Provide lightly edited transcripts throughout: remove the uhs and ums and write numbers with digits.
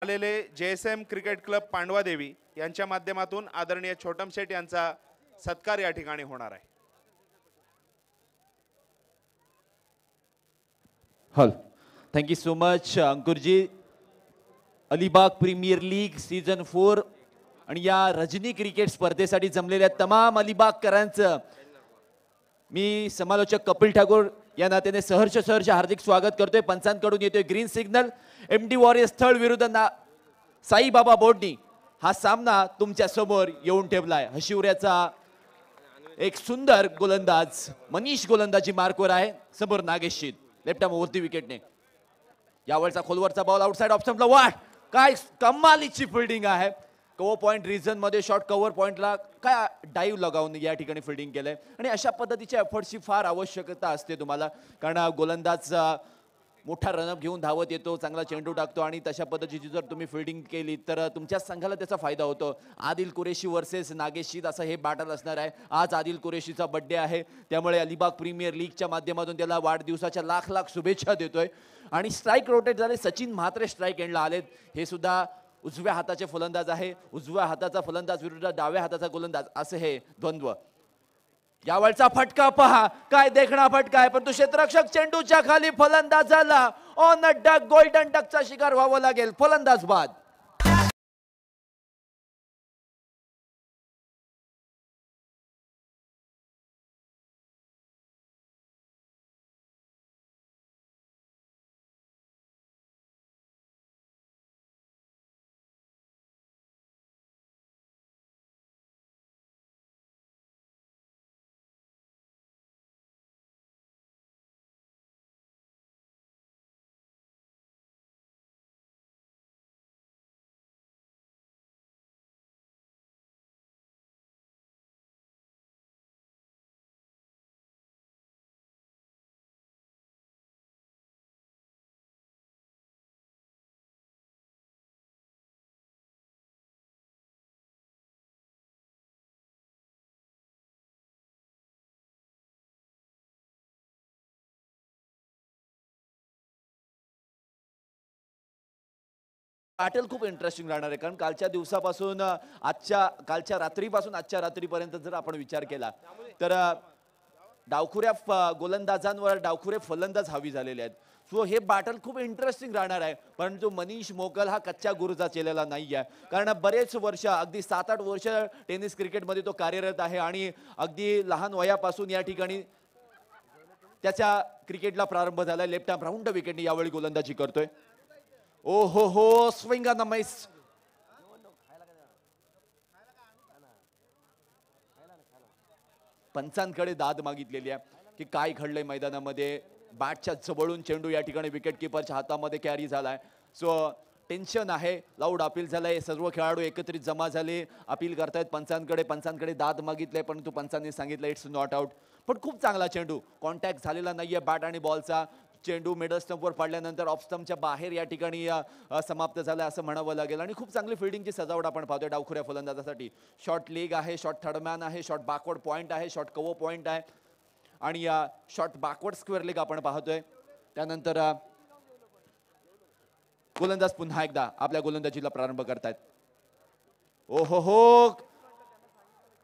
आलेले JSM cricket club Pandavadevi यांच्या माध्यमातून आदरणीय छोटम शेठ यांचा सत्कार या ठिकाणी होणार आहे. हल थँक यू सो मच अंकुरजी. अलिबाग प्रीमियर लीग सीझन 4 आणि या रजनी क्रिकेट स्पर्धेसाठी जमलेल्या तमाम अलिबागकरांचं मी समालोचक कपिल ठाकूर या नात्याने सहर्ष हार्दिक स्वागत करतोय. पंचांकडून येतोय ग्रीन सिग्नल. MD वॉरियर्स स्थळ विरुद्ध साईबाबा बोर्डनी हा सामना तुमच्या समोर येऊन ठेवलाय. हशिवऱ्याचा एक सुंदर गोलंदाज मनीष गोलंदाजी मार्कवर आहे. समोर नागेश शीत लेफ्ट आर्म वरती विकेटने. यावरचा खोलवरचा बॉल आउटसाइड ऑफ स्टंपला. वाह काय कमालीची फिल्डिंग आहे. कव्हर पॉइंट रिजन मध्ये शॉर्ट कव्हर पॉइंटला काय डाईव्ह लगावून या ठिकाणी फिल्डिंग केलंय. आणि अशा पद्धतीच्या एफर्ट्सची फार आवश्यकता असते तुम्हाला, कारण गोलंदाज मोठा रनअप घेऊन धावत येतो, चांगला चेंडू टाकतो आणि तशा पद्धतीची जर तुम्ही फिल्डिंग केली तर तुमच्या संघाला त्याचा फायदा होतो. आदिल कुरेशी वर्सेस नागेश शीत असं हे बॅटल असणार आहे. आज आदिल कुरेशीचा बर्थडे आहे, त्यामुळे अलिबाग प्रीमियर लीगच्या माध्यमातून त्याला वाढदिवसाच्या लाख लाख शुभेच्छा देतोय. आणि स्ट्राईक रोटेट झाले. सचिन म्हात्रे स्ट्राईक एंडला आलेत. हे सुद्धा उजव्या हाताचे फलंदाज आहे. उजव्या हाताचा फलंदाज विरुद्ध डाव्या हाताचा गोलंदाज असे हे द्वंद्व. यावरचा फटका पहा, काय देखणा फटका आहे, परंतु क्षेत्ररक्षक चेंडूच्या खाली फलंदाजाला ऑन अ डक गोल्डन डकचा शिकार व्हावं लागेल. फलंदाज बाद. बॅटल खूप इंटरेस्टिंग राहणार आहे, कारण कालच्या दिवसापासून कालच्या रात्रीपासून आजच्या रात्रीपर्यंत जर आपण विचार केला तर डावखुऱ्या गोलंदाजांवर डावखुरे फलंदाज हावी झालेले आहेत. सो हे बॅटल खूप इंटरेस्टिंग राहणार आहे. परंतु मनीष मोकल हा कच्च्या गुरुचा केलेला नाही आहे, कारण बरेच वर्ष अगदी 7-8 वर्ष टेनिस क्रिकेटमध्ये तो कार्यरत आहे आणि अगदी लहान वयापासून या ठिकाणी त्याच्या क्रिकेटला प्रारंभ झाला. लेफ्ट आर्म राऊंड विकेटने यावेळी गोलंदाजी करतोय. ओ हो स्विंग ऑन द मिस. पंचांकडे दाद मागितलेली आहे की काय घडलंय मैदानामध्ये. बॅटच्या जवळून चेंडू या ठिकाणी विकेट किपरच्या हातामध्ये कॅरी झालाय. सो टेन्शन आहे. लाऊड अपील झालंय. सर्व खेळाडू एकत्रित जमा झाले, अपील करतायत पंचांकडे दाद मागितले, परंतु पंचांनी सांगितलं इट्स नॉट आउट. पण खूप चांगला चेंडू, कॉन्टॅक्ट झालेला नाहीये बॅट आणि बॉलचा. चेंडू मिडल स्टंपवर पडल्यानंतर ऑफ स्टंपच्या बाहेर या ठिकाणी समाप्त झाला असं म्हणावं लागेल. आणि खूप चांगली फिल्डिंगची सजावट आपण पाहतोय डावखुऱ्या फलंदाजासाठी. शॉर्ट लेग आहे, शॉर्ट थर्डमॅन आहे, शॉर्ट बॅकवर्ड पॉईंट आहे, शॉर्ट कव्हर पॉईंट आहे आणि शॉर्ट बॅकवर्ड स्क्वेअर लेग आपण पाहतोय. त्यानंतर गोलंदाज पुन्हा एकदा आपल्या गोलंदाजीला प्रारंभ करतायत. ओ हो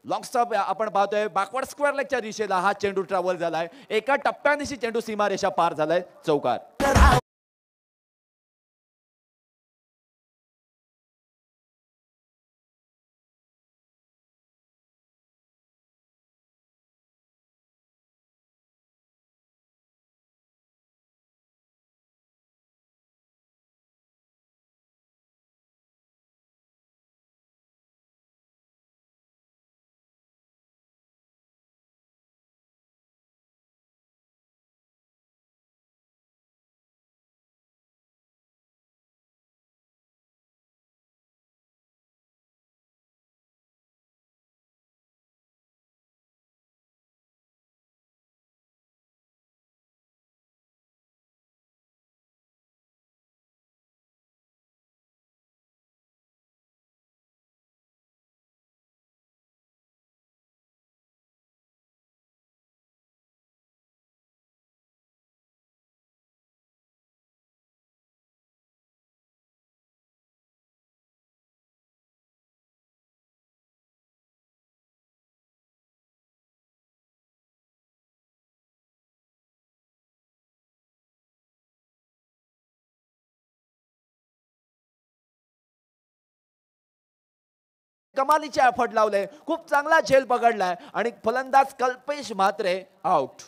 लॉंग स्टॉप आपण पाहतोय. बॅकवर्ड स्क्वेअर लेगच्या दिशेला हा चेंडू ट्रॅव्हल झालाय. एका टप्प्यानिशी चेंडू सीमारेषा पार झालाय. चौकार. कमालीचे एफर्ट लावले, खूप चांगला झेल पकडलाय आणि फलंदाज कल्पेश म्हात्रे आउट.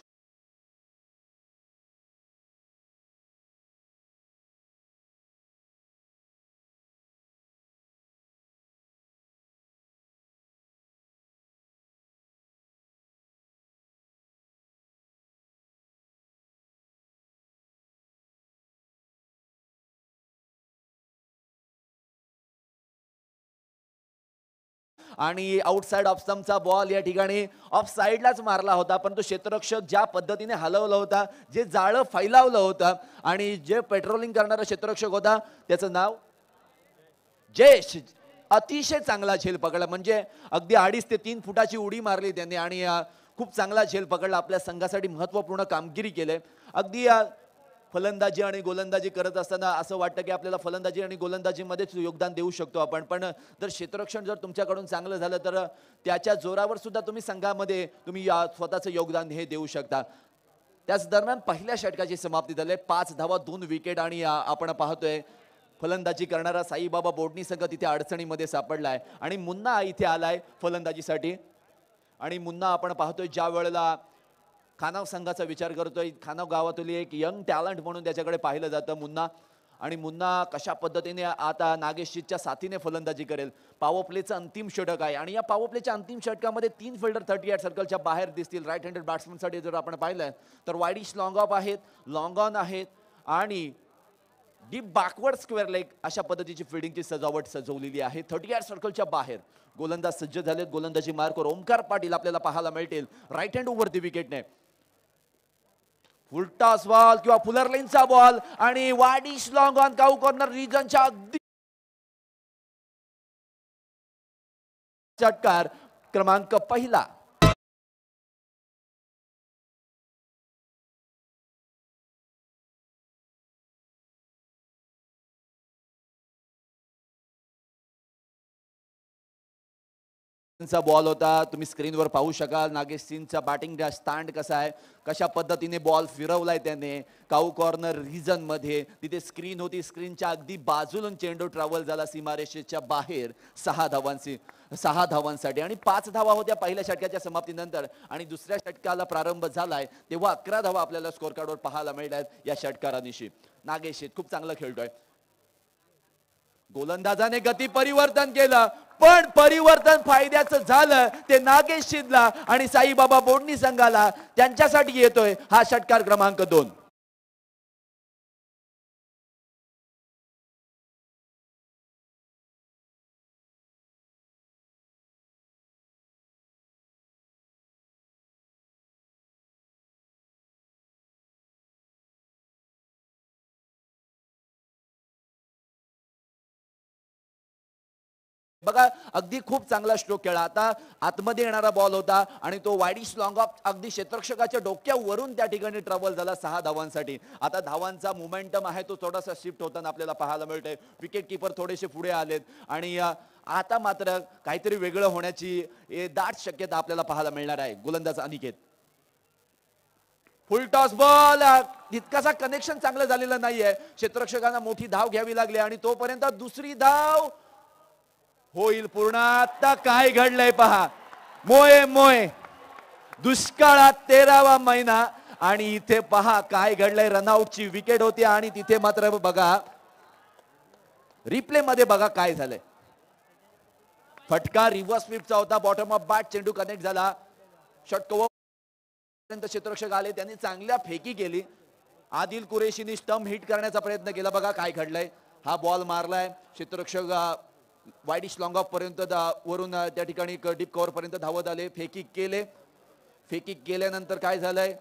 आणि आउटसाइड ऑफ स्टंपचा बॉल या ठिकाणी ऑफ साइडलाच मारला होता, परंतु क्षेत्ररक्षक ज्या पद्धतीने हलवलं होता, जे जाळं फैलावलं होतं आणि जे पेट्रोलिंग करणारा क्षेत्ररक्षक होता त्याचं नाव जयेश, अतिशय चांगला झेल पकडला. म्हणजे अगदी 2.5 ते 3 फुटाची उडी मारली त्यांनी आणि खूप चांगला झेल पकडला. आपल्या संघासाठी महत्त्वपूर्ण कामगिरी केले. अगदी फलंदाजी आणि गोलंदाजी करत असताना असं वाटतं की आपल्याला फलंदाजी आणि गोलंदाजीमध्येच योगदान देऊ शकतो आपण, पण जर क्षेत्ररक्षण जर तुमच्याकडून चांगलं झालं तर त्याच्या जोरावर सुद्धा तुम्ही संघामध्ये तुम्ही स्वतःचं योगदान हे देऊ शकता. त्याच दरम्यान पहिल्या षटकाची समाप्ती झाली. 5 धावा 2 विकेट आणि आपण पाहतोय फलंदाजी करणारा साईबाबा बोडणी संघ तिथे अडचणीमध्ये सापडलाय आणि मुन्ना इथे आलाय फलंदाजीसाठी. आणि मुन्ना आपण पाहतोय ज्या वेळेला खानाव संघाचा विचार करतोय, खानाव गावातली एक यंग टॅलेंट म्हणून त्याच्याकडे पाहिलं जातं मुन्ना. आणि मुन्ना कशा पद्धतीने आता नागेशच्या साथीने फलंदाजी करेल. पॉवर प्लेचं अंतिम षटक आहे आणि या पॉवर प्लेच्या अंतिम षटकामध्ये 3 फिल्डर 38 सर्कलच्या बाहेर दिसतील. राईट हँडेड बॅट्समनसाठी जर आपण पाहिलं तर वाईडिश लॉंग ऑफ आहेत, लॉंग ऑन आहेत आणि डीप बॅकवर्ड स्क्वेअर लेग अशा पद्धतीची फिल्डिंगची सजावट सजवलेली आहे. 38 सर्कलच्या बाहेर गोलंदाज सज्ज झालेत. गोलंदाजी मार्कवर ओमकार पाटील आपल्याला पाहायला मिळतील राईट हँड ओव्हरती विकेटने. फुलटॉस बॉल किंवा फुलर लाईनचा बॉल आणि वाडिश लॉंग ऑन काऊ कॉर्नर रिजनच्या अगदी षटकार क्रमांक पहिला. बॉल होता, तुम्ही स्क्रीनवर पाहू शकाल. नागेश सिंगचा बॅटिंग स्टँड कसा आहे, कशा पद्धतीने बॉल फिरवलाय त्याने काऊ कॉर्नर रिजन मध्ये. तिथे स्क्रीन होती, स्क्रीनच्या अगदी बाजूला चेंडू ट्रॅव्हल झाला सीमारेषेच्या बाहेर 6 धावांसाठी आणि 5 धावा होत्या पहिल्या षटकाच्या समाप्तीनंतर आणि दुसऱ्या षटकाला प्रारंभ झालाय तेव्हा 11 धावा आपल्याला स्कोर कार्डवर पाहायला मिळतात या षटकारानिशी. नागेश खूप चांगलं खेळतोय. गोलंदाजाने गती परिवर्तन केलं पण परिवर्तन फायद्याचं झालं ते नागेश शिंदला आणि साईबाबा बोडणी संघाला. त्यांच्यासाठी येतोय हा षटकार क्रमांक 2. बघा अगदी खूप चांगला स्ट्रोक खेळला. आता आतमध्ये येणारा बॉल होता आणि तो वाईडिश लॉंग ऑफ अगदी क्षेत्ररक्षकाच्या डोक्यावरून त्या ठिकाणी ट्रॅव्हल झाला 6 धावांसाठी. आता धावांचा मोमेंटम आहे तो थोडासा शिफ्ट होताना आपल्याला पाहायला मिळतोय. विकेट कीपर थोडेसे पुढे आलेत आणि आता मात्र काहीतरी वेगळं होण्याची दाट शक्यता आपल्याला पाहायला मिळणार आहे. गोलंदाज अनिकेत. फुल टॉस बॉल, तितकासा कनेक्शन चांगलं झालेलं नाहीये. क्षेत्ररक्षकांना मोठी धाव घ्यावी लागली आणि तोपर्यंत दुसरी धाव होईल पूर्ण. आता काय घडलंय पहा. मोये दुष्काळात 13वा महिना आणि इथे पहा काय घडलंय. रनआउटची विकेट होती आणि तिथे मात्र बघा रिप्ले मध्ये बघा काय झालंय. फटका रिव्हर्स स्वीपचा होता. बॉटम ऑफ बॅट चेंडू कनेक्ट झाला. षटक क्षेत्ररक्षक आले, त्यांनी चांगल्या फेकी केली. आदिल कुरेशीने स्टंप हिट करण्याचा प्रयत्न केला. बघा काय घडलंय. हा बॉल मारलाय क्षेत्ररक्षक वाईडिश लॉंग ऑफ पर्यंत वरून त्या ठिकाणी डीप कव्हर पर्यंत धावत आले. फेकी केल्यानंतर काय झालंय,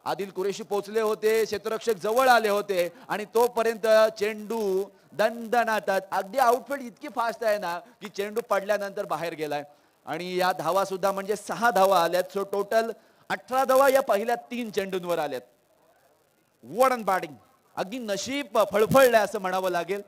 आदिल कुरेशी पोहोचले होते, क्षेत्ररक्षक जवळ आले होते आणि तोपर्यंत चेंडू दणदणाटात अगदी आउटफील्ड इतकी फास्ट आहे ना की चेंडू पडल्यानंतर बाहेर गेलाय आणि या धावा सुद्धा म्हणजे 6 धावा आल्यात. सो टोटल 18 धावा या पहिल्या 3 चेंडूंवर आल्यात. वॉर्डन बॅटिंग अगदी नशीब फळफळलंय असं म्हणावं लागेल.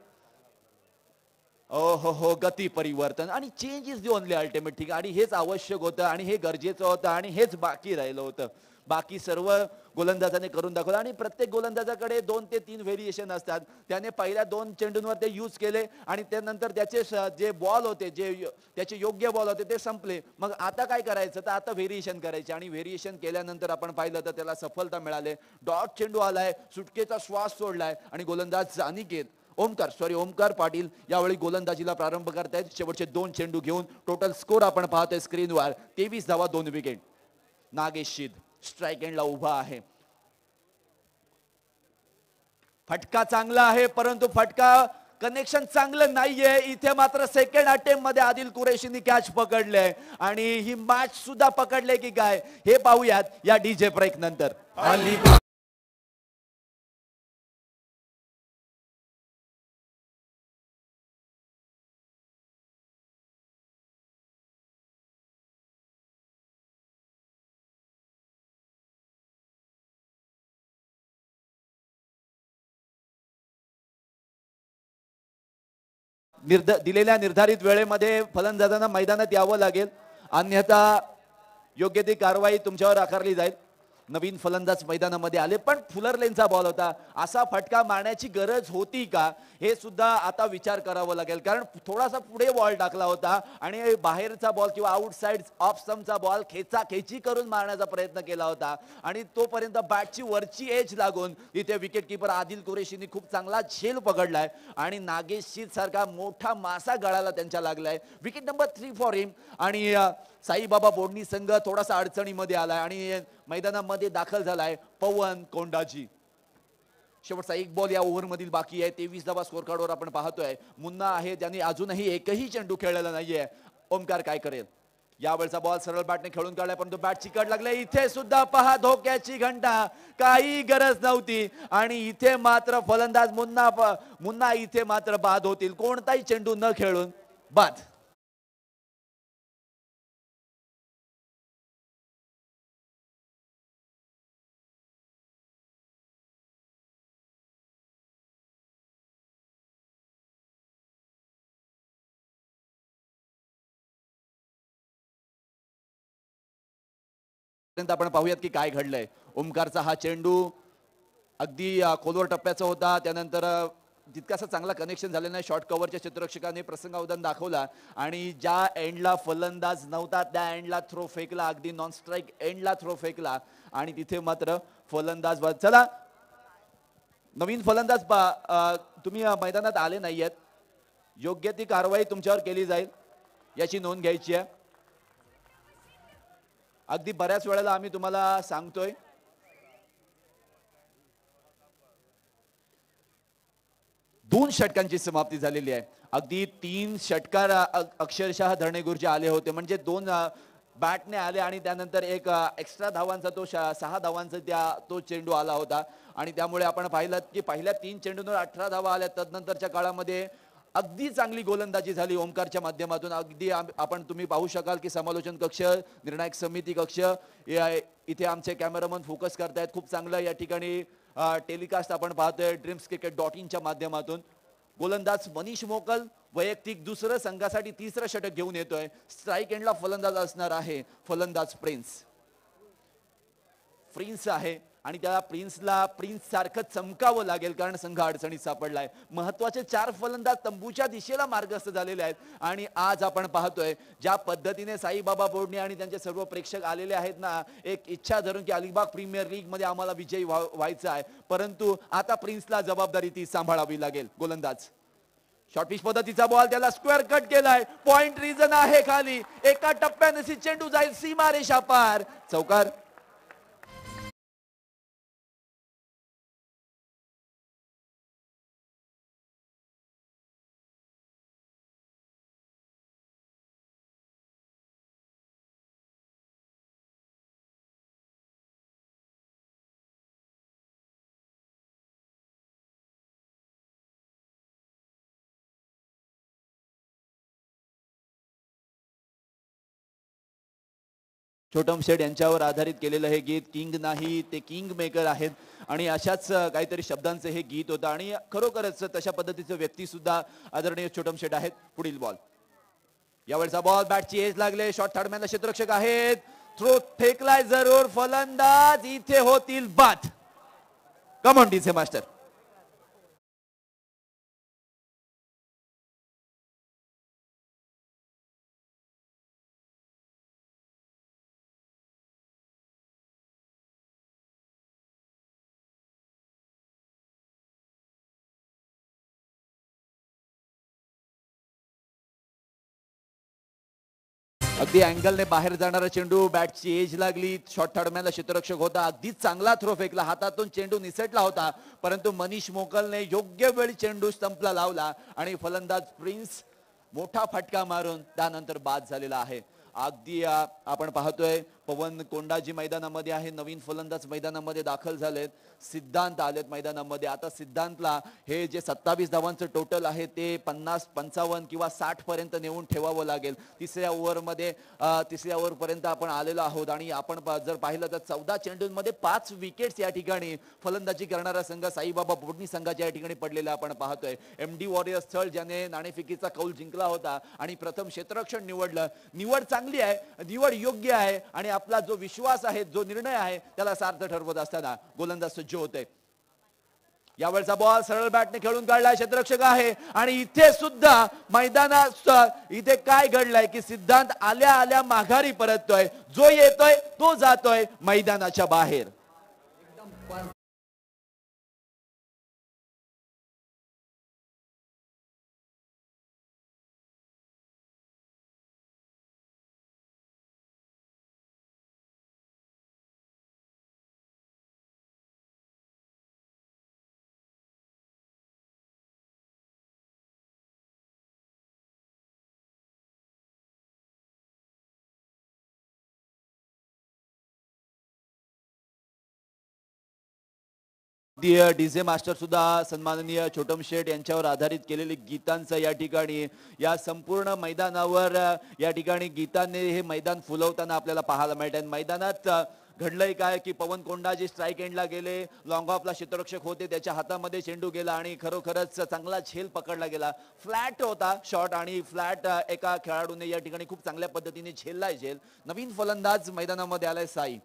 हो गती परिवर्तन आणि change is the only ultimate. ठीक आणि हेच आवश्यक होतं आणि हे गरजेचं होतं आणि हेच बाकी राहिलं होतं. बाकी सर्व गोलंदाजाने करून दाखवलं आणि प्रत्येक गोलंदाजाकडे 2 ते 3 व्हेरिएशन असतात. त्याने पहिल्या 2 चेंडूंवर ते यूज केले आणि त्यानंतर त्याचे जे बॉल होते, जे त्याचे योग्य बॉल होते ते संपले. मग आता काय करायचं, तर आता व्हेरिएशन करायचे आणि व्हेरिएशन केल्यानंतर आपण पाहिलं तर त्याला सफलता मिळाली. डॉट चेंडू आलाय, सुटकेचा श्वास सोडलाय आणि गोलंदाज अनिकेत ओमकार पाटील यावेळी गोलंदाजीला प्रारंभ करतायत. शेवटचे 2 चेंडू घेऊन टोटल स्कोर आपण पाहतोय स्क्रीनवर 23 धावा 2 विकेट. नागेश शीद स्ट्राइक एंडला उभा आहे. फटका चांगला आहे परंतु फटका कनेक्शन चांगलं नाहीये. इथे मात्र सेकंड अटेम्प्ट मध्ये आदिल कुरेशीने कॅच पकडले आणि ही मॅच सुद्धा पकडले की काय हे पाहूयात या डीजे ब्रेक नंतर. दिलेल्या निर्धारित वेळेमध्ये फलंदाजांना मैदानात यावं लागेल, अन्यथा योग्य ती कारवाई तुमच्यावर आकारली जाईल. नवीन फलंदाज मैदानामध्ये आले पण फुलर लेनचा बॉल होता. असा फटका मारण्याची गरज होती का हे सुद्धा आता विचार करावा लागेल, कारण थोडासा पुढे बॉल टाकला होता आणि बाहेरचा बॉल किंवा आउटसाइड ऑफ स्टंपचा बॉल खेचाखेची करून मारण्याचा प्रयत्न केला होता आणि तोपर्यंत बॅटची वरची एज लागून इथे विकेट किपर आदिल कुरेशीने खूप चांगला झेल पकडलाय आणि नागेश शीद सारखा मोठा मासा गळाला त्यांच्या लागलाय. विकेट नंबर 3 फॉर हिम आणि साईबाबा बोर्डनी संघ थोडासा अडचणीमध्ये आलाय आणि मैदानामध्ये दाखल झालाय पवन कोंडाजी. शेवटचा 1 बॉल या ओव्हर मधील बाकी आहे. 23 धावा स्कोर कार्डवर आपण पाहतोय. मुन्ना आहे, त्यांनी अजूनही एकही चेंडू खेळलेला नाहीये. ओमकार काय करेल, यावेळचा बॉल सरळ बॅटने खेळून काढलाय परंतु बॅट चिकट लागले. इथे सुद्धा पहा धोक्याची घंटा, काही गरज नव्हती आणि इथे मात्र फलंदाज मुन्ना इथे मात्र बाद होतील. कोणताही चेंडू न खेळून बाद. आपण पाहूयात की काय घडलंय. ओमकारचा हा चेंडू अगदी खोलवर टप्प्याचा होता, त्यानंतर तितकासा चांगला कनेक्शन झालेला नाही. शॉर्ट कव्हरच्या क्षेत्ररक्षकाने प्रसंगावधान दाखवला आणि ज्या एंडला फलंदाज नव्हता त्या एंडला थ्रो फेकला, अगदी नॉन स्ट्राइक एंडला थ्रो फेकला आणि तिथे मात्र फलंदाज बाद. चला, नवीन फलंदाज तुम्ही मैदानात आले नाहीयेत, योग्य ती कारवाई तुमच्यावर केली जाईल याची नोंद घ्यायची आहे. अगदी बऱ्याच वेळेला आम्ही तुम्हाला सांगतोय दोन षटकांची समाप्ती झालेली आहे. अगदी 3 षटकार अक्षरशः धरणे गुरुजी आले होते, म्हणजे 2 बॅटने आले आणि त्यानंतर एक एक्स्ट्रा धावांचा तो 6 धावांचा तो चेंडू आला होता आणि त्यामुळे आपण पाहिलं की पहिल्या 3 चेंडूंवर 18 धावा आल्या. तदनंतरच्या काळामध्ये अगदी चांगली गोलंदाजी झाली ओमकारच्या माध्यमातून. अगदी तुम्ही पाहू शकाल की समालोचन कक्ष, निर्णायक समिती कक्ष, इथे आमचे कॅमेरामन फोकस करतायत. खूप चांगलं या ठिकाणी टेलिकास्ट आपण पाहतोय dreamscricket.in च्या माध्यमातून. गोलंदाज मनीष मोकल वैयक्तिक दुसरं, संघासाठी 3रं षटक घेऊन येतोय. स्ट्राइक एंडला फलंदाज असणार आहे फलंदाज प्रिन्स आहे आणि त्या प्रिन्स सारखं चमकावं लागेल कारण संघ अडचणीत सापडलाय. महत्वाचे 4 फलंदाज तंबूच्या दिशेला मार्गस्थ झालेले आहेत आणि आज आपण पाहतोय ज्या पद्धतीने साईबाबा बोर्डने आणि त्यांचे सर्व प्रेक्षक आलेले आहेत ना, एक इच्छा धरून की अलिबाग प्रीमियर लीग मध्ये आम्हाला विजयी व्हायचं आहे, परंतु आता प्रिन्सला जबाबदारी ती सांभाळावी लागेल. गोलंदाज शॉर्ट पिच पद्धतीचा बॉल, त्याला स्क्वेअर कट केलाय. पॉइंट रिजन आहे खाली, एका टप्प्याने चेंडू जाईल सीमारेषा पार. चौकार. छोटम शेठ यांच्यावर आधारित केलेलं हे गीत किंग नाही ते किंग मेकर आहेत आणि अशाच काहीतरी शब्दांचे हे गीत होतं आणि खरोखरच तशा पद्धतीचे व्यक्ती सुद्धा आदरणीय छोटम शेठ आहेत. पुढील बॉल, यावेळचा बॉल बॅटची एज लागले. शॉट थर्डमॅनला क्षेत्ररक्षक आहेत, थ्रो फेकलाय जरूर, फलंदाज इथे होतील बाद. कम ऑन डीजे मास्टर. अगदी अँगलने बाहेर जाणारा चेंडू, बॅटची एज लागली, शॉट थर्डमॅनला क्षेत्ररक्षक होता, अगदी चांगला थ्रो फेकला, हातातून चेंडू निसटला होता, परंतु मनीष मोकलने योग्य वेळी चेंडू स्टंपला लावला आणि फलंदाज प्रिन्स मोठा फटका मारून त्यानंतर बाद झालेला आहे. अगदी आपण पाहतोय पवन कोंडाजी मैदानामध्ये आहे, नवीन फलंदाज मैदानामध्ये दाखल झालेत, सिद्धांत आलेत मैदानामध्ये. आता सिद्धांतला हे जे 27 धावांचं टोटल आहे ते 50, 55 किंवा 60 पर्यंत नेऊन ठेवावं लागेल. तिसऱ्या ओव्हर पर्यंत आपण आलेलो आहोत आणि आपण जर पाहिलं तर 14 चेंडूंमध्ये 5 विकेट्स या ठिकाणी फलंदाजी करणारा संघ साईबाबा बोडणी संघाच्या या ठिकाणी पडलेला आपण पाहतोय. MD वॉरियर्स स्थळ ज्याने नाणेफेकीचा कौल जिंकला होता आणि प्रथम क्षेत्ररक्षण निवडलं. निवड चांगली आहे, निवड योग्य आहे आणि आपला जो विश्वास आहे, जो निर्णय आहे त्याला सार्थ ठरवत असताना गोलंदाज सज्ज होते. यावेळचा बॉल सरळ बॅटने खेळून काढलाय, क्षेत्ररक्षक आहे आणि इथे सुद्धा मैदानात इथे काय घडलंय की सिद्धांत आल्या आल्या माघारी परततोय, जो येतोय तो जातोय मैदानाच्या बाहेर. डीजे मास्टर सुद्धा सन्माननीय छोटम शेठ यांच्यावर आधारित केलेली गीतांचं या ठिकाणी या संपूर्ण मैदानावर या ठिकाणी गीतांनी हे मैदान फुलवताना आपल्याला पाहायला मिळते. मैदानात घडलंय काय की पवन कोंडाजी स्ट्राईक एंडला गेले, लॉंग ऑफला क्षेत्ररक्षक होते, त्याच्या हातामध्ये चेंडू गेला आणि खरोखरच चांगला झेल पकडला गेला. फ्लॅट होता शॉट आणि फ्लॅट एका खेळाडूने या ठिकाणी खूप चांगल्या पद्धतीने झेललाय झेल. नवीन फलंदाज मैदानामध्ये आलाय साई.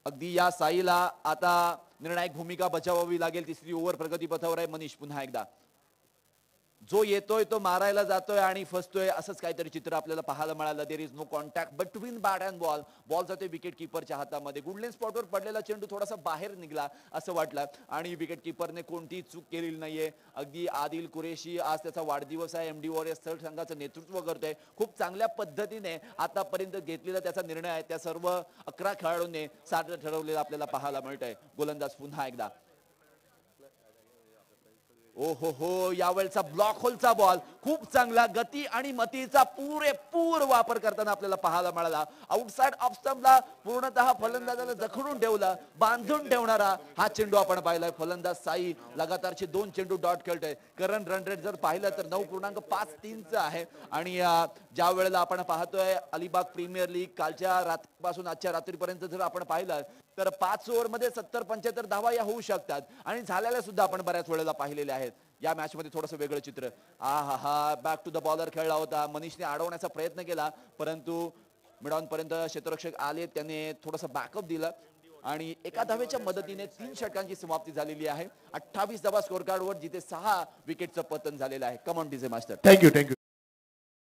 अगदी या साईला आता निर्णायक भूमिका बजावावी लागेल. तिसरी ओव्हर प्रगतीपथावर आहे. मनीष पुन्हा एकदा जो येतोय तो मारायला जातोय आणि फसतोय असंच काहीतरी चित्र आपल्याला पाहायला मिळालं. There is no contact between bat and ball. Ball जाते विकेट किपरच्या हातामध्ये. गुडलेन स्पॉटवर पडलेला चेंडू थोडासा बाहेर निघला असं वाटलं आणि विकेट किपरने कोणतीही चूक केलेली नाहीये. अगदी आदिल कुरेशी आज त्याचा वाढदिवस आहे. MD वॉरियर्स स्थळ संघाचं नेतृत्व करतोय. खूप चांगल्या पद्धतीने आतापर्यंत घेतलेला त्याचा निर्णय आहे. त्या सर्व 11 खेळाडूंनी सार्थ ठरवलेलं आपल्याला पाहायला मिळतंय. गोलंदाज पुन्हा एकदा. ओ हो यावेळचा ब्लॉक होलचा बॉल खूप चांगला गती आणि मतीचा पुरेपूर वापर करताना आपल्याला पाहायला मिळाला. आउटसाइड ऑफ स्टंपला पूर्णतः फलंदाजाला जखडून ठेवला, बांधून ठेवणारा हा चेंडू आपण पाहिलाय. फलंदाज साई लगातारचे 2 चेंडू डॉट खेळतोय. करंट रन रेट जर पाहिलं तर 9.53 आहे आणि ज्या वेळेला आपण पाहतोय अलिबाग प्रीमियर लीग कालच्या रात्रीपासून आजच्या रात्रीपर्यंत जर आपण पाहिलं तर 5 ओव्हरमध्ये 70-75 धावा या होऊ शकतात आणि झालेल्या सुद्धा आपण बऱ्याच वेळेला पाहिलेल्या आहेत. या मॅच मध्ये थोडंसं वेगळं चित्र. हा बॅक टू द बॉलर खेळला होता. मनीषने अडवण्याचा प्रयत्न केला परंतु मिडॉन पर्यंत क्षेत्ररक्षक आले, त्याने थोडंसं बॅकअप दिलं आणि एका धावेच्या मदतीने 3 षटकांची समाप्ती झालेली आहे. 28 धावा स्कोर कार्डवर जिथे 6 विकेटचं पतन झालेलं आहे. Come on DJ master. Thank you.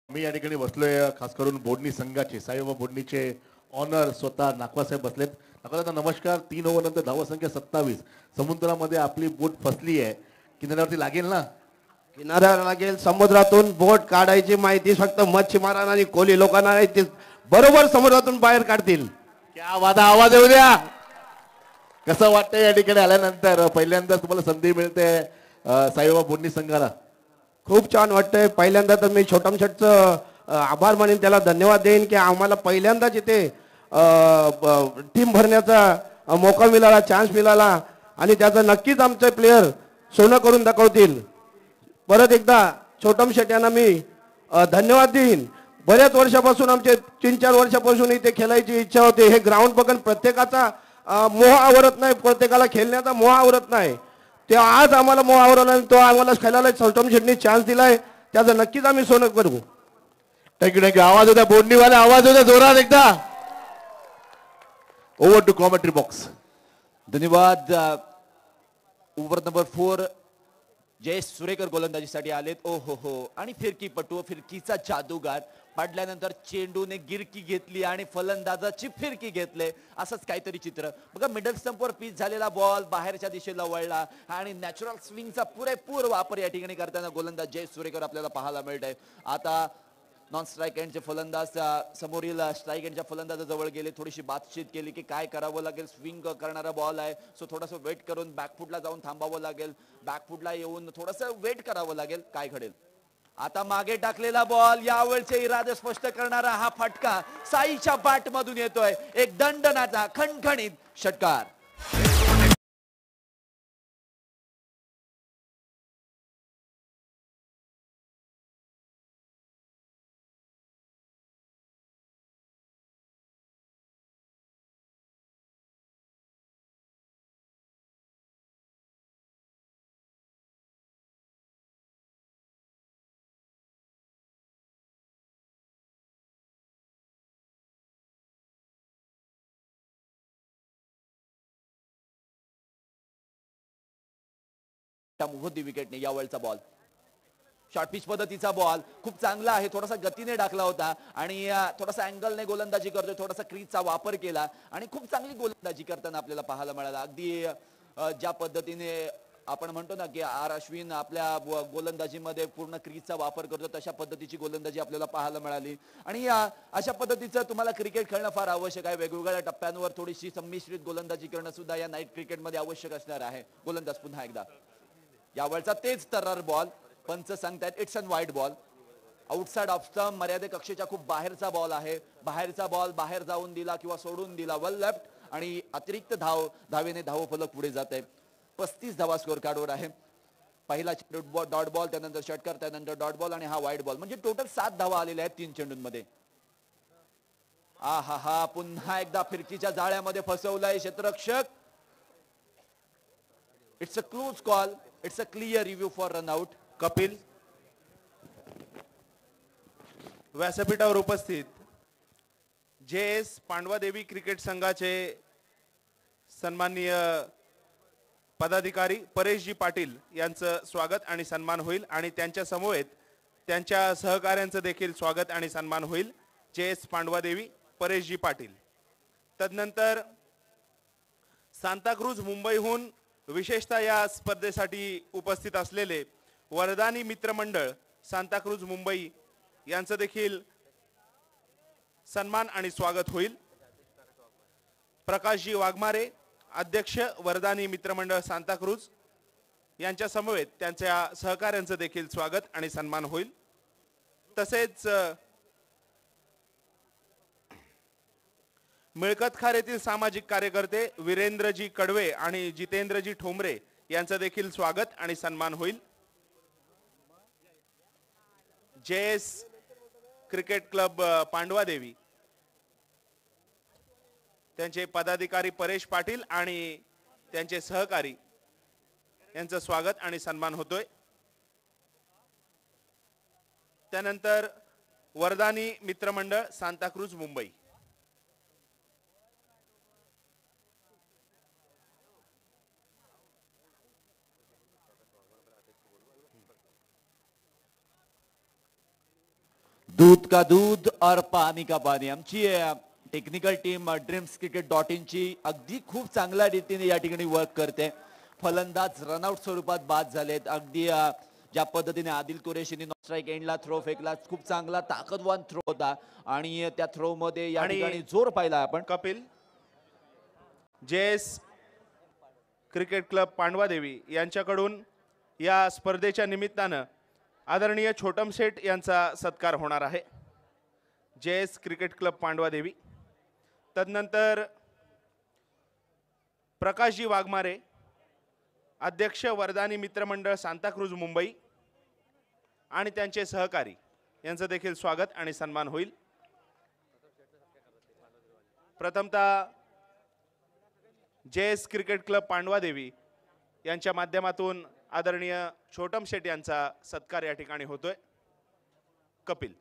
मी या ठिकाणी बसलोय खास करून बोडणी संघाचे साईबाबा बोडणीचे ऑनर स्वतः नाकवा साहेब बसलेत. नाकवा नमस्कार. 3 ओव्हर नंतर धावा संख्या 27. समुद्रामध्ये आपली बोट फसली आहे. किनाऱ्यावरती लागेल ना? किनाऱ्यावर लागेल. समुद्रातून बोट काढायची माहिती फक्त मच्छीमारांना आणि कोली लोकांना नाही, ते बरोबर समुद्रातून बाहेर काढतील. क्या वादा, आवाज येऊ द्या. कसं वाटतंय या ठिकाणी आल्यानंतर पहिल्यांदा तुम्हाला संधी मिळते साईबाबा बोडणी संघाला? खूप छान वाटतंय. पहिल्यांदा तर मी छोटम शेटचं आभार मानेन, त्याला धन्यवाद देईन की आम्हाला पहिल्यांदाच इथे टीम भरण्याचा मौका मिळाला, चान्स मिळाला आणि त्याचा नक्कीच आमचे प्लेयर सोनं करून दाखवतील. परत एकदा छोटम शेट यांना मी धन्यवाद देईन. बऱ्याच वर्षापासून आमचे 3-4 वर्षापासून इथे खेळायची इच्छा होती. हे ग्राउंड बघून प्रत्येकाचा मोह आवरत नाही, प्रत्येकाला खेळण्याचा मोह आवरत नाही. ते आज आम्हाला मोह आवरला आणि तो आम्हाला खेळायला छोटम शेटनी चान्स दिलाय, त्याचं नक्कीच आम्ही सोनं करू. थँक्यू. आवाज होत्या बोडणीवाले, आवाज होत्या जोरात एकदा. Over to commentary box. धन्यवाद. ओव्हर नंबर 4 जयेश सुरेकर गोलंदाजीसाठी आलेत. ओ हो आणि फिरकीपटू, फिरकीचा जादूगार. पडल्यानंतर चेंडूने गिरकी घेतली आणि फलंदाजाची फिरकी घेतले, असंच काहीतरी चित्र बघा. मिडल स्टंपवर पिच झालेला बॉल बाहेरच्या दिशेला वळला आणि नॅचरल स्विंगचा पुरेपूर वापर या ठिकाणी करताना गोलंदाज जयेश सुरेकर आपल्याला पाहायला मिळत आहे. आता नॉन स्ट्राईक एंडचे फलंदाज समोरील स्ट्राईक एंडच्या फलंदाजाजवळ गेले, थोडीशी बातचीत केली की काय करावं लागेल. स्विंग करणारा बॉल आहे, सो थोडंसं वेट करून बॅकफुटला जाऊन थांबावं लागेल, बॅकफुटला येऊन थोडंसं वेट करावं लागेल, काय घडेल. आता मागे टाकलेला बॉल, यावेळचे इरादे स्पष्ट करणारा हा फटका साईच्या बॅट मधून येतोय. एक दणदणाचा खणखणीत षटकार. मोहद्दी विकेटने यावेळचा बॉल, शॉर्ट पिच पद्धतीचा बॉल खूप चांगला आहे. थोडासा गतीने टाकला होता आणि थोडासा अँगलने गोलंदाजी करतोय, थोडासा क्रीजचा वापर केला आणि खूप चांगली गोलंदाजी करताना आपल्याला पाहायला मिळाला. अगदी ज्या पद्धतीने आपण म्हणतो ना की आर अश्विन आपल्या गोलंदाजीमध्ये पूर्ण क्रीजचा वापर करतो, तशा पद्धतीची गोलंदाजी आपल्याला पाहायला मिळाली. आणि अशा पद्धतीचं तुम्हाला क्रिकेट खेळणं फार आवश्यक आहे. वेगवेगळ्या टप्प्यांवर थोडीशी संमिश्रित गोलंदाजी करणं सुद्धा या नाईट क्रिकेटमध्ये आवश्यक असणार आहे. गोलंदाज पुन्हा एकदा, यावेळचा तेच तर्रार बॉल. पंच सांगतायत it's an wide ball. Outside off stump, मर्यादे कक्षेच्या खूप बाहेरचा बॉल आहे. बाहेरचा बॉल बाहेर जाऊन दिला किंवा सोडून दिला वेल लेफ्ट आणि अतिरिक्त धावेने धावफलक पुढे जात आहे. 35 धावा स्कोर कार्डवर आहे. पहिला चेंडू डॉट बॉल, त्यानंतर षटकार, त्यानंतर डॉट बॉल आणि हा वाईड बॉल, म्हणजे टोटल 7 धावा आलेल्या आहेत 3 चेंडूंमध्ये. हा पुन्हा एकदा फिरकीच्या जाळ्यामध्ये फसवलाय क्षेत्ररक्षक. It's a close call, it's a clear review for run out. Kapil व्यासपीठावर उपस्थित JS पांडवादेवी क्रिकेट संघाचे सन्माननीय पदाधिकारी परेशजी पाटील यांचं स्वागत आणि सन्मान होईल आणि त्यांच्या समवेत त्यांच्या सहकाऱ्यांचं देखील स्वागत आणि सन्मान होईल. JS पांडवादेवी, परेशजी पाटील. तदनंतर सांताक्रूज मुंबईहून विशेषतः या स्पर्धेसाठी उपस्थित असलेले वरदानी मित्रमंडळ सांताक्रूज मुंबई यांचं देखील सन्मान आणि स्वागत होईल. प्रकाशजी वाघमारे, अध्यक्ष वरदानी मित्रमंडळ सांताक्रूज यांच्या समवेत त्यांच्या सहकाऱ्यांचं देखील स्वागत आणि सन्मान होईल. तसेच मिळकतखार येथील सामाजिक कार्यकर्ते वीरेंद्रजी कडवे आणि जितेंद्रजी ठोंबरे यांचं देखील स्वागत आणि सन्मान होईल. JS क्रिकेट क्लब पांडवादेवी त्यांचे पदाधिकारी परेश पाटील आणि त्यांचे सहकारी यांचं स्वागत आणि सन्मान होतोय. त्यानंतर वरदानी मित्रमंडळ सांताक्रूज मुंबई. दूध का दूध और पानी का पानी. आमची टेक्निकल टीम dreamscricket.in ची अगदी खूप चांगल्या रीतीने या ठिकाणी वर्क करते. फलंदाज रनआउट स्वरूपात बाद झालेत. अगदी ज्या पद्धतीने आदिल कुरेशीने नॉन स्ट्राईक एंडला थ्रो फेकला, खूप चांगला ताकदवान थ्रो होता आणि त्या थ्रो मध्ये या ठिकाणी जोर पाहिला आपण. Kapil, JS cricket club Pandavadevi यांच्याकडून या स्पर्धेच्या निमित्तानं आदरणीय छोटम शेठ यांचा सत्कार होणार आहे. JS cricket club Pandavadevi. तदनंतर प्रकाशजी वाघमारे, अध्यक्ष वरदानी मित्रमंडळ सांताक्रूज मुंबई आणि त्यांचे सहकारी यांचं देखील स्वागत आणि सन्मान होईल. प्रथमतः JS क्रिकेट क्लब पांडवादेवी यांच्या माध्यमातून आदरणीय छोटम शेठ यांचा सत्कार या ठिकाणी होतोय. कपिल.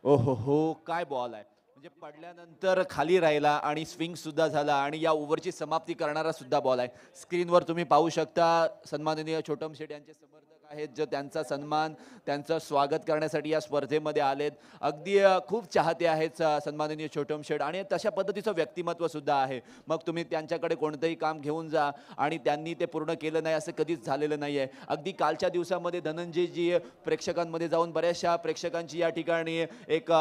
ओहो काय बॉल आहे. म्हणजे पडल्यानंतर खाली राहिला आणि स्विंग सुद्धा झाला आणि या ओव्हरची समाप्ती करणारा सुद्धा बॉल आहे. स्क्रीनवर तुम्ही पाहू शकता सन्माननीय छोटम शेट यांचे समर्थक आहेत, जे त्यांचा सन्मान त्यांचं स्वागत करण्यासाठी या स्पर्धेमध्ये आलेत. अगदी खूप चाहते आहेत सन्माननीय छोटम शेट आणि तशा पद्धतीचं व्यक्तिमत्व सुद्धा आहे. मग तुम्ही त्यांच्याकडे कोणतंही काम घेऊन जा आणि त्यांनी ते पूर्ण केलं नाही असं कधीच झालेलं नाही आहे. अगदी कालच्या दिवसामध्ये धनंजयजी प्रेक्षकांमध्ये जाऊन बऱ्याचशा प्रेक्षकांची या ठिकाणी एक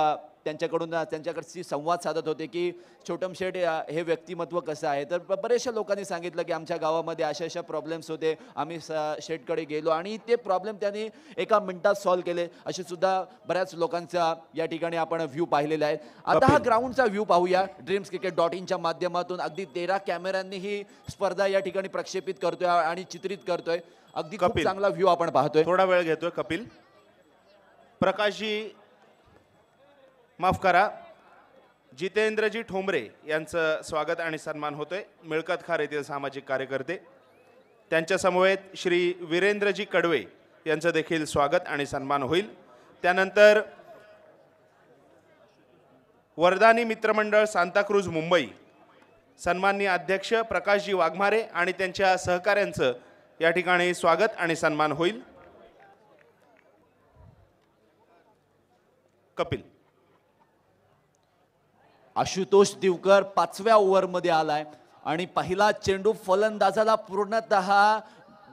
त्यांच्याकडची संवाद साधत होते की छोटम शेट हे व्यक्तिमत्व कसं आहे. तर बरेचशा लोकांनी सांगितलं की आमच्या गावामध्ये अशा प्रॉब्लेम्स होते, आम्ही शेटकडे गेलो आणि ते प्रॉब्लेम त्यांनी एका मिनिटात सॉल्व्ह केले. असे सुद्धा बऱ्याच लोकांचा या ठिकाणी आपण व्ह्यू पाहिलेला आहे. आता हा ग्राउंडचा व्ह्यू पाहूया dreamscricket.in च्या माध्यमातून. अगदी 13 कॅमेऱ्यांनी ही स्पर्धा या ठिकाणी प्रक्षेपित करतोय आणि चित्रित करतोय. अगदी खूप कपिल. चांगला व्ह्यू आपण पाहतोय. थोडा वेळ घेतोय कपिल. प्रकाशजी माफ करा, जितेंद्रजी ठोंबरे यांचं स्वागत आणि सन्मान होतोय. मिळकत खार येथील सामाजिक कार्यकर्ते. त्यांच्या समवेत श्री वीरेंद्रजी कडवे यांचं देखील स्वागत आणि सन्मान होईल. त्यानंतर वरदानी मित्रमंडळ सांताक्रूज मुंबई सन्माननीय अध्यक्ष प्रकाशजी वाघमारे आणि त्यांच्या सहकाऱ्यांचं या ठिकाणी स्वागत आणि सन्मान होईल. कपिल. आशुतोष दिवकर 5व्या ओव्हरमध्ये आलाय आणि पहिला चेंडू फलंदाजाला पूर्णतः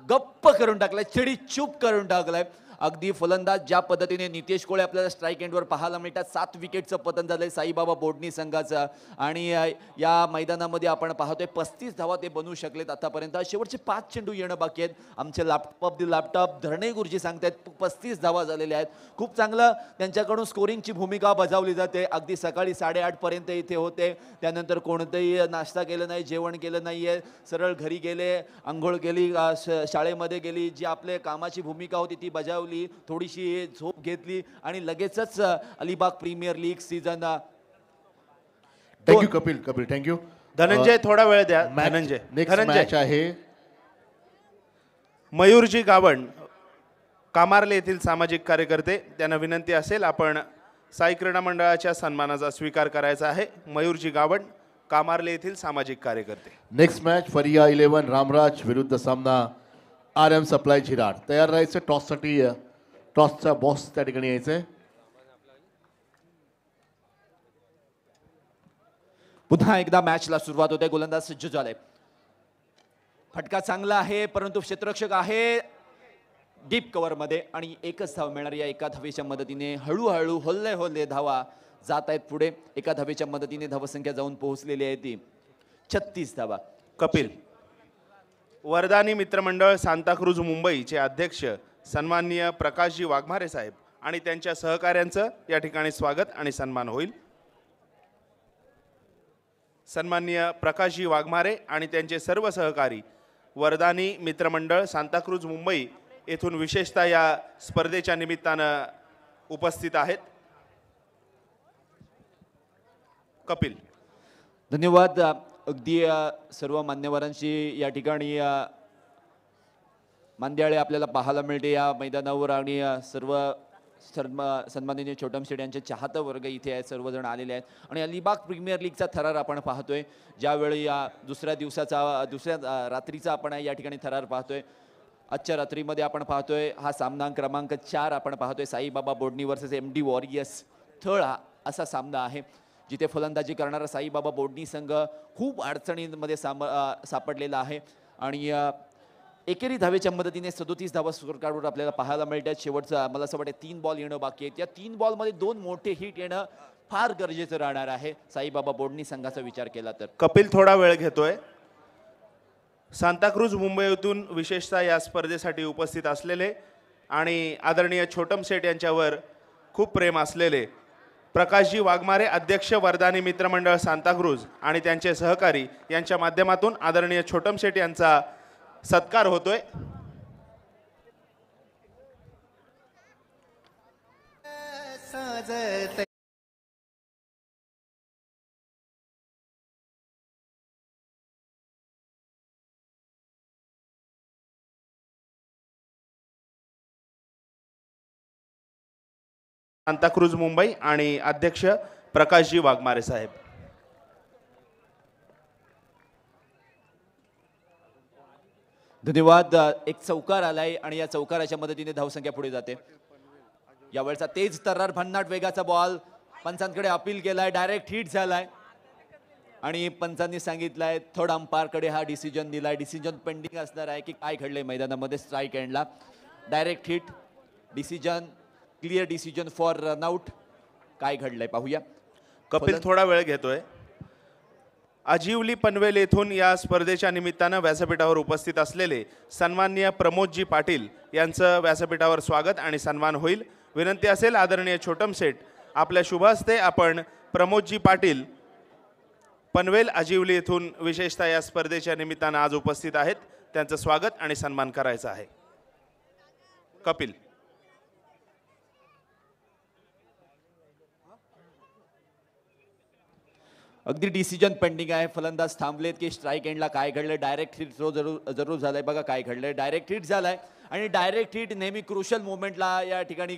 गप्प करून टाकलाय, चिडी चूप करून टाकलाय. अगदी फलंदाज ज्या पद्धतीने नितेश कोळे आपल्याला स्ट्राईक एंडवर पाहायला मिळतात. 7 विकेटचं पतन झालंय साईबाबा बोडणी संघाचं आणि या मैदानामध्ये आपण पाहतोय 35 धावा ते बनवू शकलेत आतापर्यंत. शेवटचे 5 चेंडू येणं बाकी आहेत. आमचे लॅपटॉप धरणे गुरुजी सांगतायत 35 धावा झालेल्या आहेत. खूप चांगलं त्यांच्याकडून स्कोरिंगची भूमिका बजावली जाते. अगदी सकाळी 8:30 पर्यंत इथे होते. त्यानंतर कोणतंही नाश्ता केलं नाही, जेवण केलं नाहीये, सरळ घरी गेले, आंघोळ केली, शाळेमध्ये गेली, जी आपले कामाची भूमिका होती ती बजावली, थोडीशी झोप घेतली आणि लगेचच Alibag premier league season. Thank you Kapil. Thank you Dhananjay. थोडा वेळ द्या. नेक्स्ट धनंजय मॅच आहे मयूरजी गावण कामार्ले येथील सामाजिक कार्यकर्ते. त्यांना विनंती असेल आपण साई क्रीडा मंडळाच्या सन्मानाचा स्वीकार करायचा आहे. मयूरजी गावण कामार्ले येथील सामाजिक कार्यकर्ते. नेक्स्ट मॅच फरिया 11 रामराज विरुद्ध सामना RM सप्लाय झिराड. तयार राहायचं टॉससाठी. टॉसचा बॉस त्या ठिकाणी यायचंय. पुन्हा एकदा मॅचला सुरुवात होते. गोलंदाज सज्ज झाले. फटका चांगला आहे परंतु क्षेत्ररक्षक आहे डीप कव्हर मध्ये आणि एकच धाव मिळणार. या एका धावेच्या मदतीने हळूहळू होल्ले धावा जात आहेत पुढे. एका धावेच्या मदतीने धावसंख्या जाऊन पोहोचलेली आहे ती 36 धावा. कपिल. वरदानी मित्रमंडळ सांताक्रूज मुंबईचे अध्यक्ष सन्माननीय प्रकाशजी वाघमारे साहेब आणि त्यांच्या सहकाऱ्यांचं या ठिकाणी स्वागत आणि सन्मान होईल. सन्माननीय प्रकाशजी वाघमारे आणि त्यांचे सर्व सहकारी वरदानी मित्रमंडळ सांताक्रूज मुंबई येथून विशेषतः या स्पर्धेच्या निमित्तानं उपस्थित आहेत. कपिल. धन्यवाद. अगदी सर्व मान्यवरांची या ठिकाणी मांदियाळे आपल्याला पाहायला मिळते या मैदानावर आणि सर्व सन्माननीय छोटम शेट यांचे चाहता वर्ग इथे आहेत. सर्वजण आलेले आहेत आणि अलिबाग प्रीमियर लीगचा थरार आपण पाहतोय. ज्यावेळी या दुसऱ्या रात्रीचा आपण या ठिकाणी थरार पाहतोय. आजच्या रात्रीमध्ये आपण पाहतोय हा सामना क्रमांक 4 आपण पाहतोय. Saibaba Bodni versus MD warriors थळ हा असा सामना आहे जिथे फलंदाजी करणारा साईबाबा बोडणी संघ खूप अडचणींमध्ये सापडलेला आहे आणि एकेरी धावेच्या मदतीने 37 धावा स्कोर कार्डवर आपल्याला पाहायला मिळतात. शेवटचा मला असं वाटतं 3 बॉल येणं बाकी आहेत. या 3 बॉलमध्ये 2 मोठे हिट येणं फार गरजेचं राहणार आहे साईबाबा बोडणी संघाचा विचार केला तर. कपिल थोडा वेळ घेतोय. सांताक्रूज मुंबईतून विशेषतः या स्पर्धेसाठी उपस्थित असलेले आणि आदरणीय छोटम शेट यांच्यावर खूप प्रेम असलेले प्रकाशजी वाघमारे अध्यक्ष वरदानी मित्रमंडळ सांताक्रूज आणि त्यांचे सहकारी यांच्या माध्यमातून आदरणीय छोटम शेट यांचा सत्कार होतोय. सांताक्रूज मुंबई आणि अध्यक्ष प्रकाशजी वाघमारे साहेब. धन्यवाद. एक चौकार आलाय आणि या चौकाराच्या मदतीने धावसंख्या पुढे जाते. यावेळचा तेज तर्रार भन्नाट वेगाचा बॉल पंचांकडे अपील केलाय, डायरेक्ट हिट झालाय आणि पंचांनी सांगितलंय थर्ड अंपायरकडे हा डिसिजन दिलाय. डिसिजन पेंडिंग असणार आहे की काय घडलंय मैदानामध्ये. स्ट्राईक एंडला direct hit, decision clear decision for run out. काय घडलंय पाहूया. कपिल थोडा वेळ घेतोय. अजिवली पनवेल येथून या स्पर्धेच्या निमित्तानं व्यासपीठावर उपस्थित असलेले सन्माननीय प्रमोदजी पाटील यांचं व्यासपीठावर स्वागत आणि सन्मान होईल. विनंती असेल आदरणीय छोटम सेठ आपल्या शुभ हस्ते आपण प्रमोदजी पाटील पनवेल अजिवली येथून विशेषतः या स्पर्धेच्या निमित्तानं आज उपस्थित आहेत, त्यांचं स्वागत आणि सन्मान करायचा आहे. कपिल. अगदी डिसिजन पेंडिंग आहे. फलंदाज थांबलेत की स्ट्राईक एंडला काय घडलंय. डायरेक्ट हिट थ्रो जरूर झालाय. बघा काय घडलंय. डायरेक्ट हिट झालाय आणि डायरेक्ट हिट नेहमी क्रुशल मोमेंटला या ठिकाणी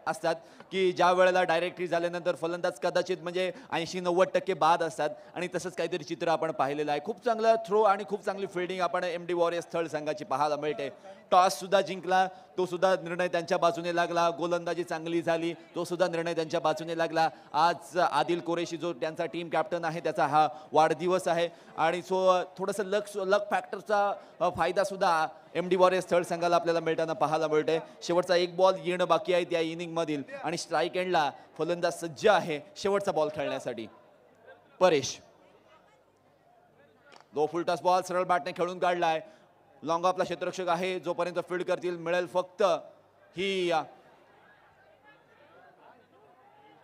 असतात की ज्या वेळेला डायरेक्ट हिट झाल्यानंतर फलंदाज कदाचित म्हणजे 80-90% बाद असतात आणि तसंच काहीतरी चित्र आपण पाहिलेलं आहे. खूप चांगला थ्रो आणि खूप चांगली फिल्डिंग आपण MD वॉरियर्स स्थळ संघाची पाहायला मिळते. टॉस सुद्धा जिंकला, तो सुद्धा निर्णय त्यांच्या बाजूने लागला. गोलंदाजी चांगली झाली, तो सुद्धा निर्णय त्यांच्या बाजूने लागला. आज आदिल कुरेशी जो त्यांचा टीम कॅप्टन आहे त्याचा हा वाढदिवस आहे आणि सो थोडंसं लक फॅक्टरचा फायदा सुद्धा MD वॉरियर्स स्थळ संघाला आपल्याला मिळताना पाहायला मिळते. शेवटचा एक बॉल येणं बाकी आहे त्या इनिंग मधील आणि स्ट्राईक एंडला फलंदाज सज्ज आहे शेवटचा बॉल खेळण्यासाठी. परेश लो फुल टॉस बॉल सरळ बॅटने खेळून काढलाय. लॉंग ऑफला क्षेत्ररक्षक आहे, जोपर्यंत फील्ड करतील मिळेल फक्त ही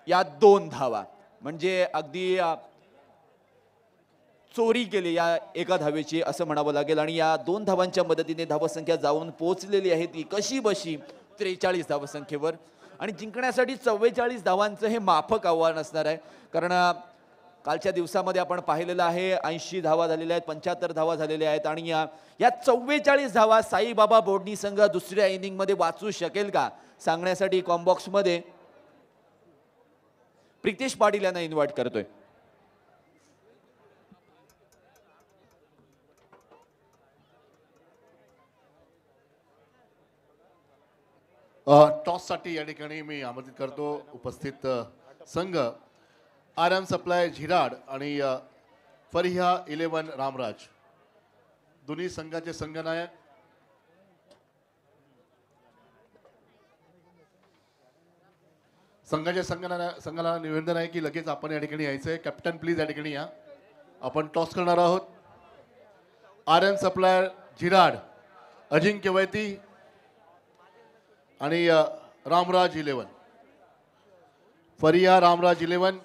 या 2 धावा. म्हणजे अगदी चोरी केली या एका धावेची असं म्हणावं लागेल आणि या 2 धावांच्या मदतीने धावसंख्या जाऊन पोहोचलेली आहे ती कशी बशी 43 धावसंख्येवर आणि जिंकण्यासाठी 44 धावांचं हे माफक आव्हान असणार आहे. कारण कालच्या दिवसामध्ये आपण पाहिलेलं आहे 80 धावा झालेल्या आहेत, 75 धावा झालेल्या आहेत आणि या 44 धावा साईबाबा बोर्डनी संघ दुसऱ्या इनिंग मध्ये वाचू शकेल का सांगण्यासाठी कॉम्बॉक्स मध्ये प्रितेश पाटील यांना इन्व्हाइट करतोय. टॉससाठी या ठिकाणी मी आमंत्रित करतो उपस्थित संघ RM सप्लाय झिराड आणि फरिहा 11 रामराज. दोन्ही संघाचे संघनायक संघाला निवेदन आहे की लगेच आपण या ठिकाणी यायचंय. कॅप्टन प्लीज या ठिकाणी या. आपण टॉस करणार आहोत. RM सप्लायर झिराड अजिंक्य वैती आणि रामराज 11. फरिया रामराज 11.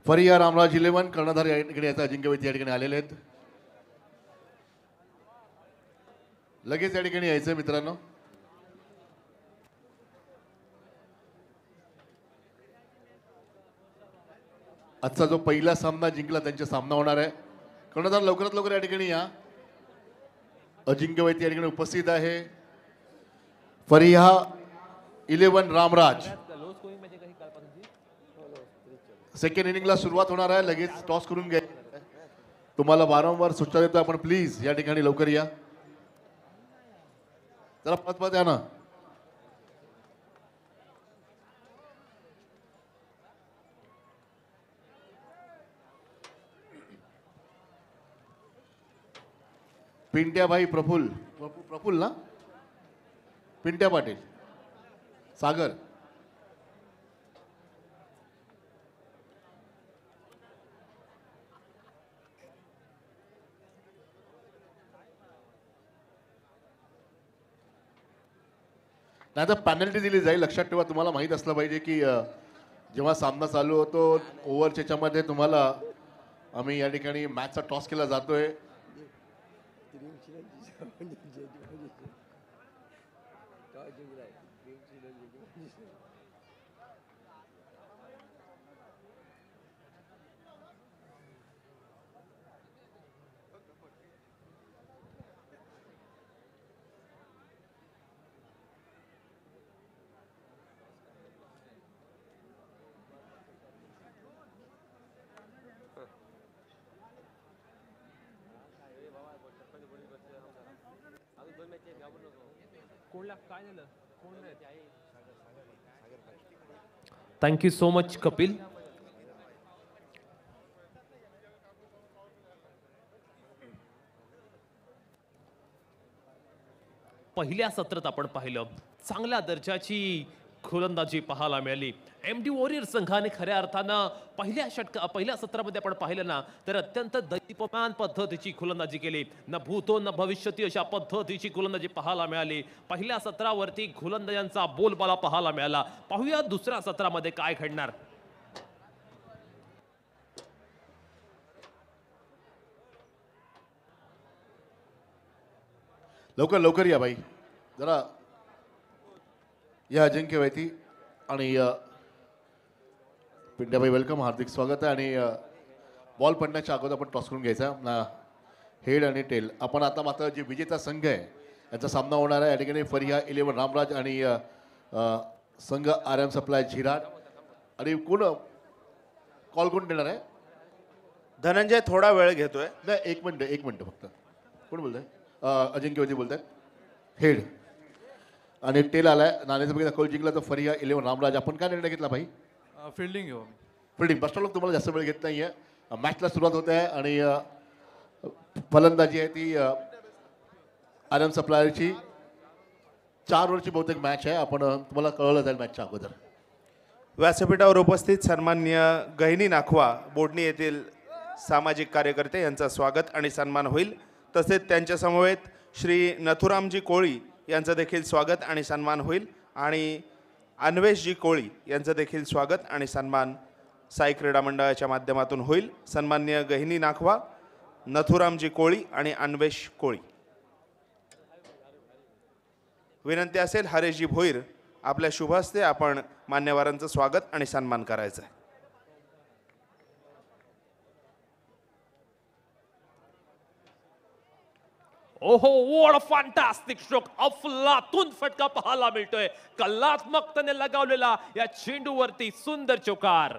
फरिया रामराज 11 कर्णधार या ठिकाणी याचा अजिंक्य वैती या ठिकाणी आलेले आहेत. लगेच या ठिकाणी यायचंय मित्रांनो. आजचा जो पहिला सामना जिंकला त्यांचा सामना होणार आहे. कर्णधार लवकरात लवकर या ठिकाणी या. अजिंक्य वैती या ठिकाणी उपस्थित आहे. फरिहा 11 रामराज. सेकंड इनिंगला सुरुवात होणार आहे. लगेच टॉस करून घ्या. तुम्हाला वारंवार सूचना देतो आपण प्लीज या ठिकाणी लवकर या. जरा पत या ना. पिंट्या भाई प्रफुल ना. पिंट्या पाटील सागर. नाही तर पॅनल्टी दिली जाईल. लक्षात ठेवा. तुम्हाला माहित असलं पाहिजे की जेव्हा सामना चालू होतो ओव्हरच्या याच्यामध्ये तुम्हाला आम्ही या ठिकाणी मॅचचा टॉस केला जातोय. Thank you so much Kapil. पहिल्या सत्रात आपण पाहिलं चांगल्या दर्जाची गोलंदाजी पाहायला मिळाली. एमडी वॉरियर संघाने खऱ्या अर्थानं पहिल्या सत्रामध्ये आपण पाहिलं ना तर अत्यंत दैदिप्यमान पद्धतीची गोलंदाजी केली. न भूतो न भविष्यती अशा पद्धतीची गोलंदाजी पाहायला मिळाली. पहिल्या सत्रावरती गोलंदाजांचा बोलबाला पाहायला मिळाला. पाहूया दुसऱ्या सत्रामध्ये काय घडणार. लवकर लवकर या बाई जरा या अजिंक्य वैती आणि पिंड्याबाई वेलकम, हार्दिक स्वागत आहे. आणि बॉल पडण्याच्या अगोदर आपण टॉस करून घ्यायचा हेड आणि टेल. आपण आता मात्र जे विजेता संघ आहे याचा सामना होणार आहे. या ठिकाणी फरिया 11 रामराज आणि संघ RM सप्लाय झिराट. आणि कोण कॉल कोण देणार आहे? धनंजय थोडा वेळ घेतोय. नाही एक मिनिट फक्त. कोण बोलत आहे? अजिंक्य वैती बोलत आहेत. हेड आणि टेल आलाय. नाण्याचं बघितलं कॉल जिंकला तर फरिया 11 रामराज. आपण काय निर्णय घेतला भाई? फिल्डिंग घेऊ. फिल्डिंग. फर्स्ट लोक तुम्हाला जास्त वेळ घेत नाहीये. मॅचला सुरुवात होते आहे आणि फलंदाजी आहे ती RM सप्लायरची 4 ओव्हरची बहुतेक मॅच आहे. आपण तुम्हाला कळवलं जाईल मॅचच्या अगोदर. व्यासपीठावर उपस्थित सन्माननीय गहिनी नाखवा बोडणी येथील सामाजिक कार्यकर्ते यांचं स्वागत आणि सन्मान होईल. तसेच त्यांच्या समवेत श्री नथुरामजी कोळी यांचं देखील स्वागत आणि सन्मान होईल. आणि अन्वेषजी कोळी यांचं देखील स्वागत आणि सन्मान साई क्रीडा मंडळाच्या माध्यमातून होईल. सन्माननीय गहिनी नाखवा, नथुरामजी कोळी आणि अन्वेष कोळी. विनंती असेल हरेशजी भोईर आपल्या शुभ हस्ते आपण मान्यवरांचं स्वागत आणि सन्मान करायचं आहे. ओहो, व्हॉट अ फॅन्टास्टिक स्ट्रोक. अफलातून फटका पाहायला मिळतोय. कलात्मकतेने लगावलेला या चेंडूवरती सुंदर चौकार.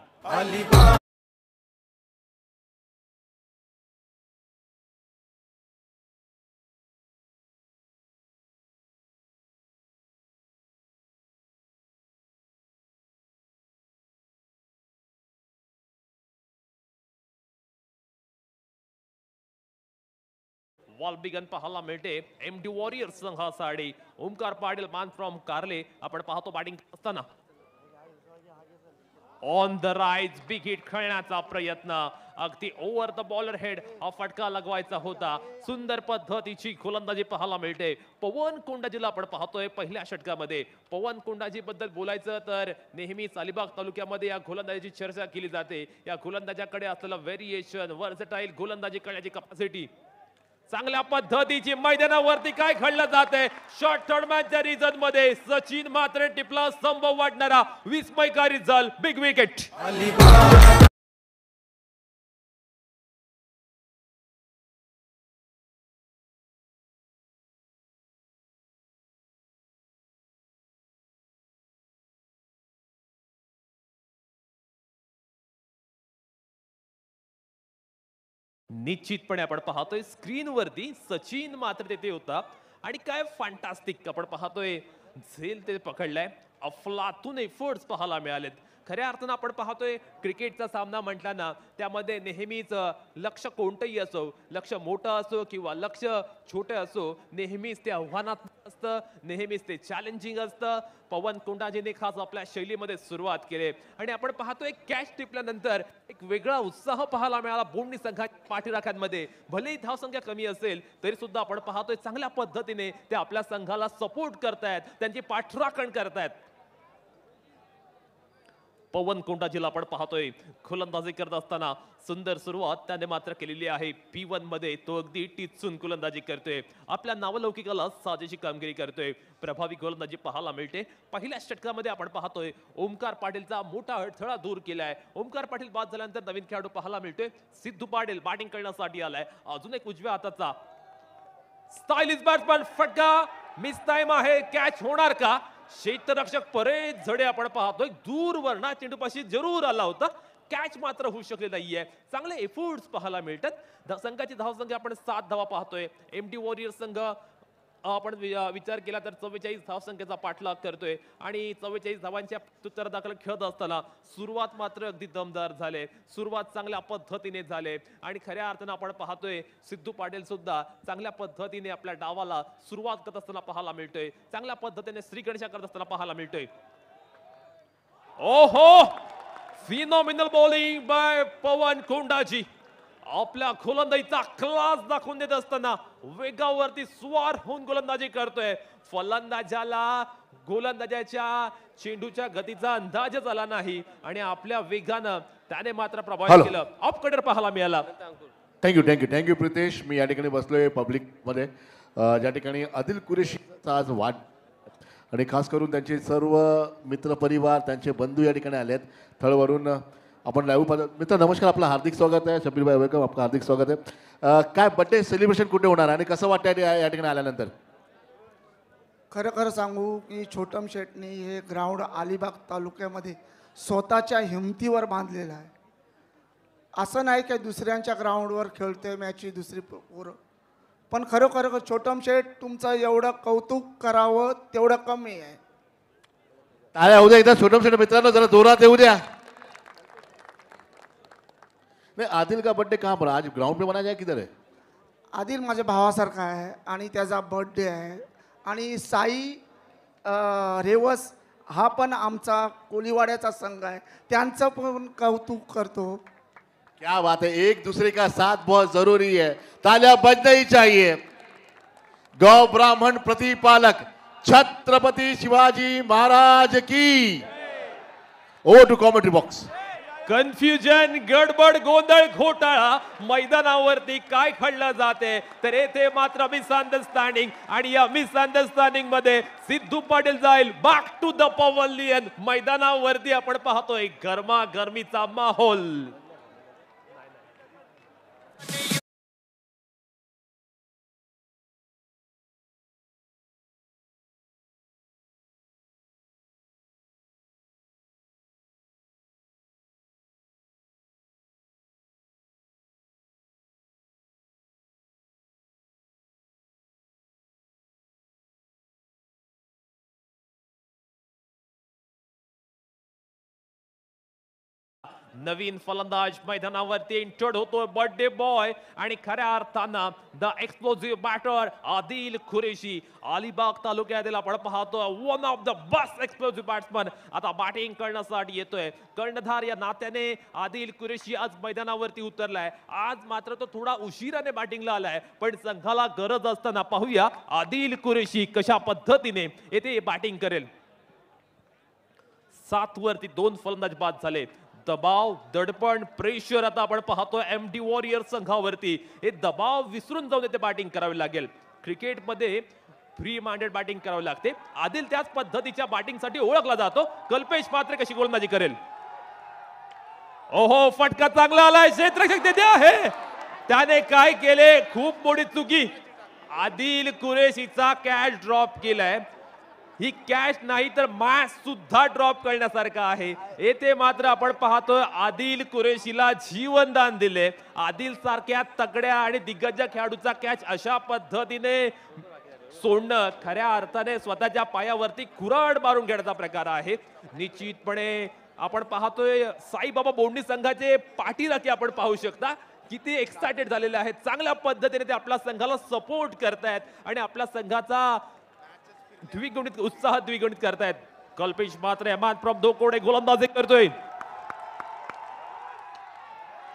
वॉल बिगन पाहायला मिळते एमडी वॉरियर संघासाठी. ओमकार पाटील मान फ्रॉम कारले आपण पाहतो बॅटिंग असताना. On the rise big hit खेळण्याचा प्रयत्न. अगदी ओव्हर द बॉलर हेड हा फटका लगवायचा होता. सुंदर पद्धतीची गोलंदाजी पाहायला मिळते. पवन कोंडाजीला आपण पाहतोय पहिल्या षटकामध्ये. पवन कोंडाजी बद्दल बोलायचं तर नेहमीच अलिबाग तालुक्यामध्ये या गोलंदाजीची चर्चा केली जाते. या गोलंदाजाकडे असलेलं व्हेरिएशन, वर्सटाईल गोलंदाजी करण्याची कॅपॅसिटी, चांगल्या पद्धतीची मैदानावरती काय घडलं जाते. शॉर्ट टर्मॅनच्या रिझल्ट मध्ये सचिन मात्र टिपला संभव वाटणारा विस्मयकारी रिझल्ट. Big wicket. निश्चितपणे आपण पाहतोय स्क्रीनवरती सचिन मात्र तेथे होता आणि काय फॅन्टास्टिक आपण पाहतोय झेल ते पकडलाय. अफलातून एफर्ट्स पाहायला मिळालेत. खऱ्या अर्थानं आपण पाहतोय क्रिकेटचा सामना म्हटल्याना त्यामध्ये नेहमीच लक्ष कोणतंही असो, लक्ष मोठं असो किंवा लक्ष छोटं असो, नेहमीच ते आव्हानात्मक असतं, नेहमीच ते चॅलेंजिंग असतं. पवन कोंडाजीने खास आपल्या शैलीमध्ये सुरुवात केली आणि आपण पाहतोय कॅच टिपल्यानंतर एक वेगळा उत्साह पाहायला मिळाला बोंडणी संघाच्या पाठीराख्यांमध्ये. भलेही धावसंख्या कमी असेल तरी सुद्धा आपण पाहतोय चांगल्या पद्धतीने ते आपल्या संघाला सपोर्ट करतायत, त्यांची पाठराखण करतायत. पवन कोंडाजीला आपण पाहतोय गोलंदाजी करत असताना सुंदर सुरुवात त्याने मात्र केलेली आहे. P1 मध्ये तो अगदी टिचून गोलंदाजी करतोय, आपल्या नावलौकिकाला साजेशी कामगिरी करतोय. प्रभावी गोलंदाजी पाहायला मिळते. पहिल्या षटकामध्ये आपण पाहतोय ओमकार पाटीलचा मोठा अडथळा दूर केलाय. ओमकार पाटील बाद झाल्यानंतर नवीन खेळाडू पाहायला मिळतोय. सिद्धू पाटील बॅटिंग करण्यासाठी आलाय. अजून एक उजव्या हाताचा स्टायलिश बॅट्समॅन. फटका मिस टाइम आहे. कॅच होणार का? क्षेत्ररक्षक परेश झडे आपण पाहतोय दूरवर ना चेंडूपाशी जरूर आला होता. कॅच मात्र होऊ शकले नाहीये. चांगले एफर्ट्स पाहायला मिळतात. संघाची धावसंख्या आपण 7 धावा पाहतोय. एमडी वॉरियर संघ आपण विचार केला तर 44 धावसंख्येचा पाठलाग करतोय आणि 44 धावांच्या प्रत्युत्तर दाखल खेळत असताना सुरुवात मात्र अगदी दमदार झाले. सुरुवात चांगल्या पद्धतीने झाले आणि खऱ्या अर्थानं आपण पाहतोय सिद्धू पाटील सुद्धा चांगल्या पद्धतीने आपल्या डावाला सुरुवात करत असताना पाहायला मिळतोय. चांगल्या पद्धतीने श्रीगणेशा करत असताना पाहायला मिळतोय. ओहो, फिनॉमिनल बॉलिंग बाय पवन कोंडाजी. आपल्या गोलंदाजीचा क्लास दाखवून देत असताना वेगावरती स्वार होऊन गोलंदाजी करतोय. फलंदाजाला गोलंदाजाच्या चेंडूच्या गतीचा अंदाजच आला नाही आणि आपल्या वेगानं त्याने मात्र प्रभावित हॅलो. केलं. ऑफ कडर पाहायला मिळाला. थँक्यू प्रितेश. मी या ठिकाणी बसलोय पब्लिकमध्ये, ज्या ठिकाणी आदिल कुरेशीचा आज वाढ आणि खास करून त्यांचे सर्व मित्रपरिवार, त्यांचे बंधू या ठिकाणी आले आहेत थळवरून. आपण लाईव्ह मित्र नमस्कार, आपलं हार्दिक स्वागत आहे. शबीर भाई वेलकम, आपलं हार्दिक स्वागत आहे. काय बड्डे सेलिब्रेशन कुठे होणार आणि कसं वाटतं या ठिकाणी आल्यानंतर? खरं सांगू की छोटम शेटनी हे ग्राउंड अलिबाग तालुक्यामध्ये स्वतःच्या हिमतीवर बांधलेलं आहे. असं नाही की दुसऱ्यांच्या ग्राउंडवर खेळते मॅची दुसरी पोरं, पण खरोखर छोटम शेट तुमचं एवढं कौतुक करावं तेवढं कमी आहे. टाळ्या होऊ द्या एकदा छोटम शेट मित्रांनो, जरा जोरात येऊ द्या. नाही, आदिल का बर्थडे कहाँ पर? आज ग्राउंड पे मनाया जाए, किधर है? आदिल माझ्या भावासारखा आहे आणि त्याचा बर्थडे आहे. आणि साई रेवस हा पण आमचा कोलीवाड्याचा संघ आहे, त्यांचं पण कौतुक करतो. क्या बात है, एक दूसरे का साथ बहुत जरूरी है, तालियां बजना ही चाहिए. गौ ब्राह्मण प्रतिपालक छत्रपति शिवाजी महाराज की. Over to commentary box. Confusion, गडबड, गोंधळ, घोटाळा मैदानावरती काय घडलं जाते तर येथे मात्र मिसअंडरस्टँडिंग आणि या मिसअंडरस्टँडिंग मध्ये सिद्धू पाटील जाईल बॅक टू द पवेलियन. मैदानावरती आपण पाहतोय गरमागरमीचा माहोल. नवीन फलंदाज मैदानावरती एंटर्ड होतोय, बर्थडे बॉय आणि खऱ्या अर्थानं the explosive batter Adil Qureshi. Alibag तालुक्यातील आपण पाहतोय one of the best explosive batsman आता बॅटिंग करण्यासाठी येतोय. कर्णधार या नात्याने आदिल कुरेशी आज मैदानावरती उतरलाय. आज मात्र तो थोडा उशिराने बॅटिंगला आलाय, पण संघाला गरज असताना पाहूया आदिल कुरेशी कशा पद्धतीने येथे बॅटिंग करेल. 7 वरती 2 फलंदाज बाद झाले. दबाव, दडपण, प्रेशर आता आपण पाहतोय एमडी वॉरियर संघावरती. हे दबाव विसरून जाऊन ते बॅटिंग करावी लागेल. क्रिकेटमध्ये फ्री माइंडेड बॅटिंग करावी लागते. आदिल त्याच पद्धतीच्या बॅटिंगसाठी ओळखला जातो. कल्पेश मात्र कशी गोलंदाजी करेल? ओहो, फटका चांगला आलाय, क्षेत्ररक्षक तेथे आहे. त्याने काय केले? खूप मोठी चुकी. आदिल कुरेशीचा कॅच ड्रॉप केलाय. ही कॅच नाही तर मॅच सुद्धा ड्रॉप करण्यासारखा आहे. येथे मात्र आपण पाहतोय आदिल कुरेशीला जीवनदान दिले. आदिल सारख्या तगड्या आणि दिग्गज खेळाडूचा कॅच अशा पद्धतीने सोडणं खऱ्या अर्थाने स्वतःच्या पायावरती कुऱ्हाड मारून घेण्याचा प्रकार आहे. निश्चितपणे आपण पाहतोय साईबाबा बोंडी संघाचे पाठीराखे आपण पाहू शकता किती एक्साइटेड झालेले आहेत. चांगल्या पद्धतीने ते आपल्या संघाला सपोर्ट करतायत आणि आपल्या संघाचा द्विगुणित उत्साह द्विगुणित करतायत. कल्पेश मात्र अमान फ्रॉम दोकोडे गोलंदाजी करतोय.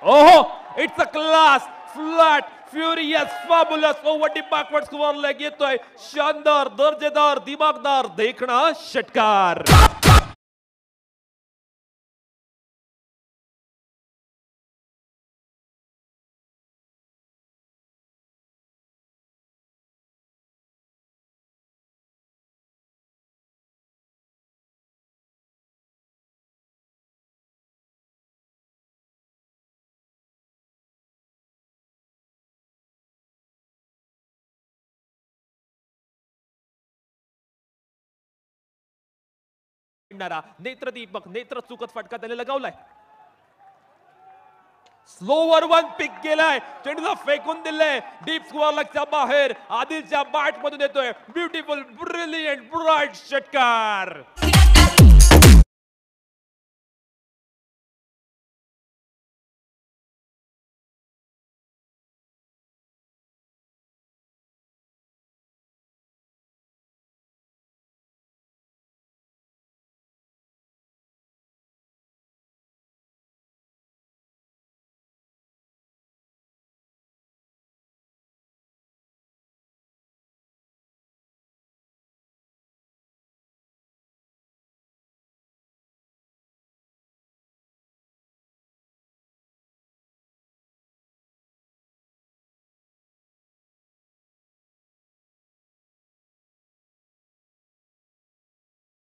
ओहो, it's a class flat furious fabulous over the backward score leg येतोय. शानदार, दर्जेदार, दिमागदार देखणा षटकार. नेत्रदीपक नेत्र चुकत फटका त्याने लगावलाय. स्लोवर वन पिक केलाय, चेंडूला फेकून दिलंय डीप स्कोअर लगच्या बाहेर. आदिलच्या बॅट मधून येतोय ब्युटिफुल ब्रिलियंट ब्राईट षटकार.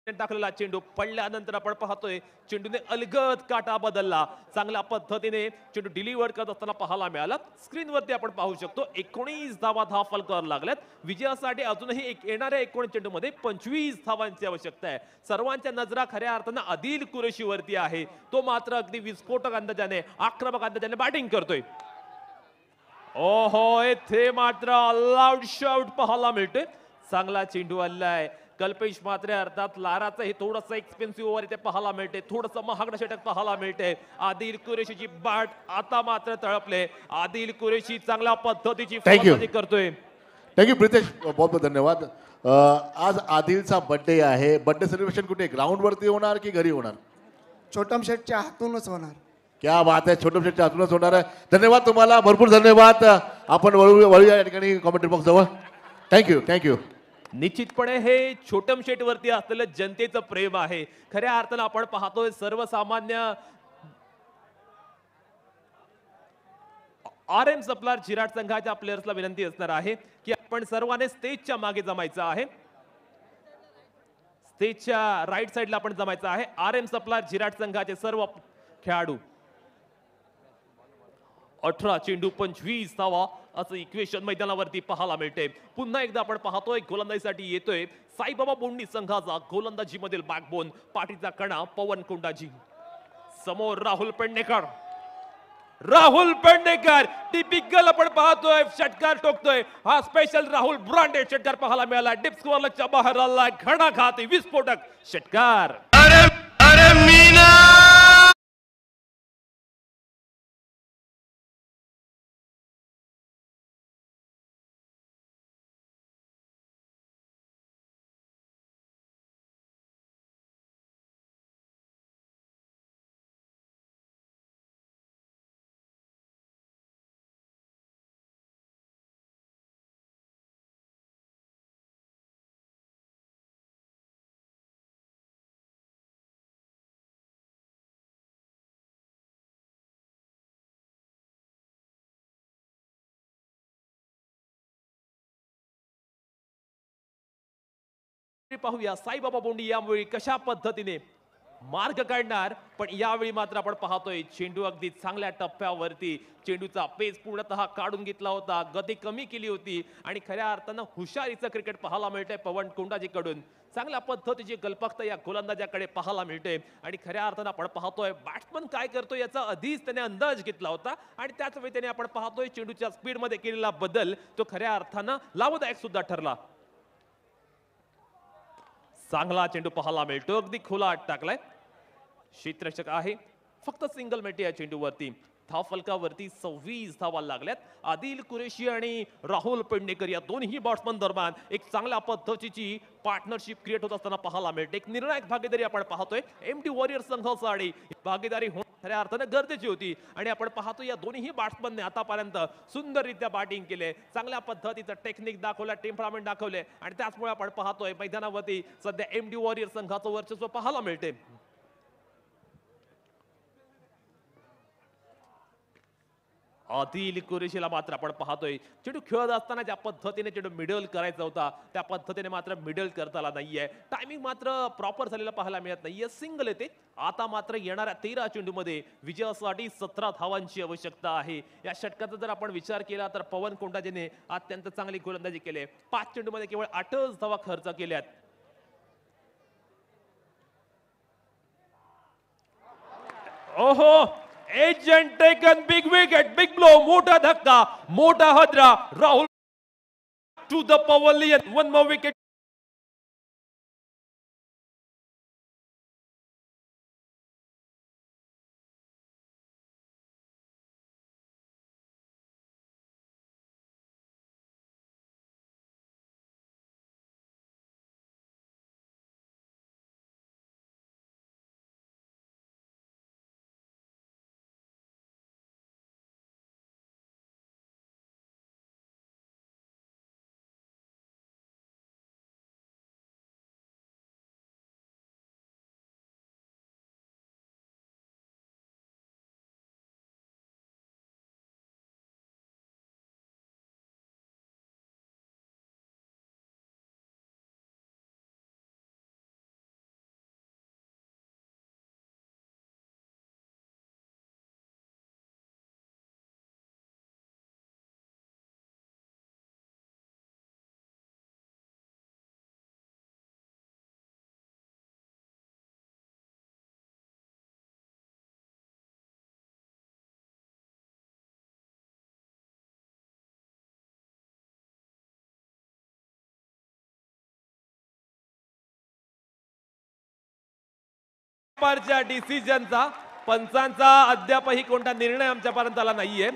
टाकलेला चेंडू पडल्यानंतर आपण पाहतोय चेंडूने अलगद काटा बदलला. चांगल्या पद्धतीने चेंडू डिलिव्हर करत असताना पाहायला मिळाला. स्क्रीनवरती आपण पाहू शकतो 19 धावा फलकावर लागल्यात. विजयासाठी अजूनही येणाऱ्या 19 चेंडूमध्ये 25 धावांची आवश्यकता आहे. सर्वांच्या नजरा खऱ्या अर्थानं आदिल कुरेशी वरती आहे. तो मात्र अगदी विस्फोटक अंदाजाने आक्रमक अंदाजाने बॅटिंग करतोय. ओहो, इथे मात्र अलाउड शॉट पाहायला मिळतोय. चांगला चेंडू आलाय. कल्पेश मात्रे अर्थात लाराचं हे थोडंसं एक्सपेन्सिव्ह ओव्हर इथे पाहायला मिळते. थोडंसं महागडं षटक पाहायला मिळते. आदिल कुरेशीची बॅट आता मात्र तळपले. आदिल कुरेशी चांगल्या पद्धतीची फलंदाजी करतोय. थँक्यू प्रितेश, बहुत बहुत धन्यवाद. आज आदिलचा बर्थडे आहे. बर्थडे सेलिब्रेशन कुठे, ग्राउंड वरती होणार की घरी होणार? छोटम शेटच्या हातूनच होणार. क्या बात आहे, छोटम शेटच्या हातूनच होणार आहे. धन्यवाद तुम्हाला, भरपूर धन्यवाद. आपण वळूया या ठिकाणी कॉमेंट्री बॉक्स जवळ. Thank you thank you. निश्चितपणे हे छोटम शेट वरती असलेलं जनतेचं प्रेम आहे. खऱ्या अर्थानं आपण पाहतोय सर्वसामान्य RM सप्लायर चिराट संघाच्या प्लेयर्सला विनंती असणार आहे की आपण सर्वांनी स्टेजच्या मागे जमायचं आहे. स्टेजच्या राईट साईडला आपण जमायचं आहे. RM सप्लायर चिराट संघाचे सर्व खेळाडू. 18 चेंडू 25 धावा असं इक्वेशन मैदानावरती पाहायला मिळते. पुन्हा एकदा आपण पाहतोय गोलंदाजीसाठी येतोय साईबाबा बोंडी संघाचा गोलंदाजी मधील बॅकबोन पाठीचा कणा पवन कोंडाजी. समोर राहुल पेडणेकर. राहुल पेडणेकर टिपिकल आपण पाहतोय षटकार टोकतोय. हा स्पेशल राहुल ब्रांडे षटकार पाहायला मिळाला. डिप स्कोअर लक्षच्या बाहेर आला. घणाघाती विस्फोटक षटकार. पाहूया साईबाबा बोंडी यावेळी कशा पद्धतीने मार्ग काढणार. पण यावेळी मात्र आपण पाहतोय चेंडू अगदी चांगल्या टप्प्यावरती. चेंडूचा पेस पूर्णतः काढून घेतला होता. गती कमी केली होती आणि खऱ्या अर्थानं हुशारीचं क्रिकेट पाहायला मिळतंय पवन कोंडाजीकडून. चांगल्या पद्धतीची कल्पकता या गोलंदाजाकडे पाहायला मिळते. आणि खऱ्या अर्थानं आपण पाहतोय बॅट्समन काय करतोय याचा आधीच त्याने अंदाज घेतला होता. आणि त्याच वेळी त्याने आपण पाहतोय चेंडूच्या स्पीडमध्ये केलेला बदल तो खऱ्या अर्थानं लाभदायक सुद्धा ठरला. चांगला चेंडू पाहायला मिळतो. अगदी खुला आत टाकलाय. क्षेत्ररक्षक आहे. फक्त सिंगल मेटी या चेंडूवरती. धाव फलकावरती 26 धावा लागल्यात. आदिल कुरेशी आणि राहुल पेडणेकर या दोन्ही बॅट्समन दरम्यान एक चांगल्या पद्धतीची पार्टनरशिप क्रिएट होत असताना पाहायला मिळते. एक निर्णायक भागीदारी आपण पाहतोय. MT वॉरियर संघासाठी भागीदारी होणं खऱ्या अर्थानं गरजेची होती. आणि आपण पाहतो या दोन्ही बॅट्समनने आतापर्यंत सुंदररित्या बॅटिंग केले. चांगल्या पद्धतीचं टेक्निक दाखवलं, टेम्परामेंट दाखवले. आणि त्याचमुळे आपण पाहतोय मैदानावरती सध्या MT वॉरियर संघाचं वर्चस्व पाहायला मिळते. आदिल कुरेशीला मात्र आपण पाहतोय चेंडू खेळत असताना ज्या पद्धतीने चेंडू मिडल करायचा होता त्या पद्धतीने मात्र मिडल करता आला नाहीये. टायमिंग मात्र प्रॉपर झालेला पाहायला मिळत नाहीये. सिंगल येते. आता मात्र येणाऱ्या 13 चेंडूमध्ये विजयासाठी 17 धावांची आवश्यकता आहे. या षटकाचा जर आपण विचार केला तर पवन कोंडाजीने अत्यंत चांगली गोलंदाजी केली. 5 चेंडूमध्ये केवळ 8च धावा खर्च केल्यात. ओहो, agent taken big wicket, big blow, मोठा धक्का, मोठा हदरा. Rahul to the pavilion, one more wicket. च्या डिसिजनचा पंचांचा अद्यापही कोणता निर्णय आमच्यापर्यंत आला नाहीये.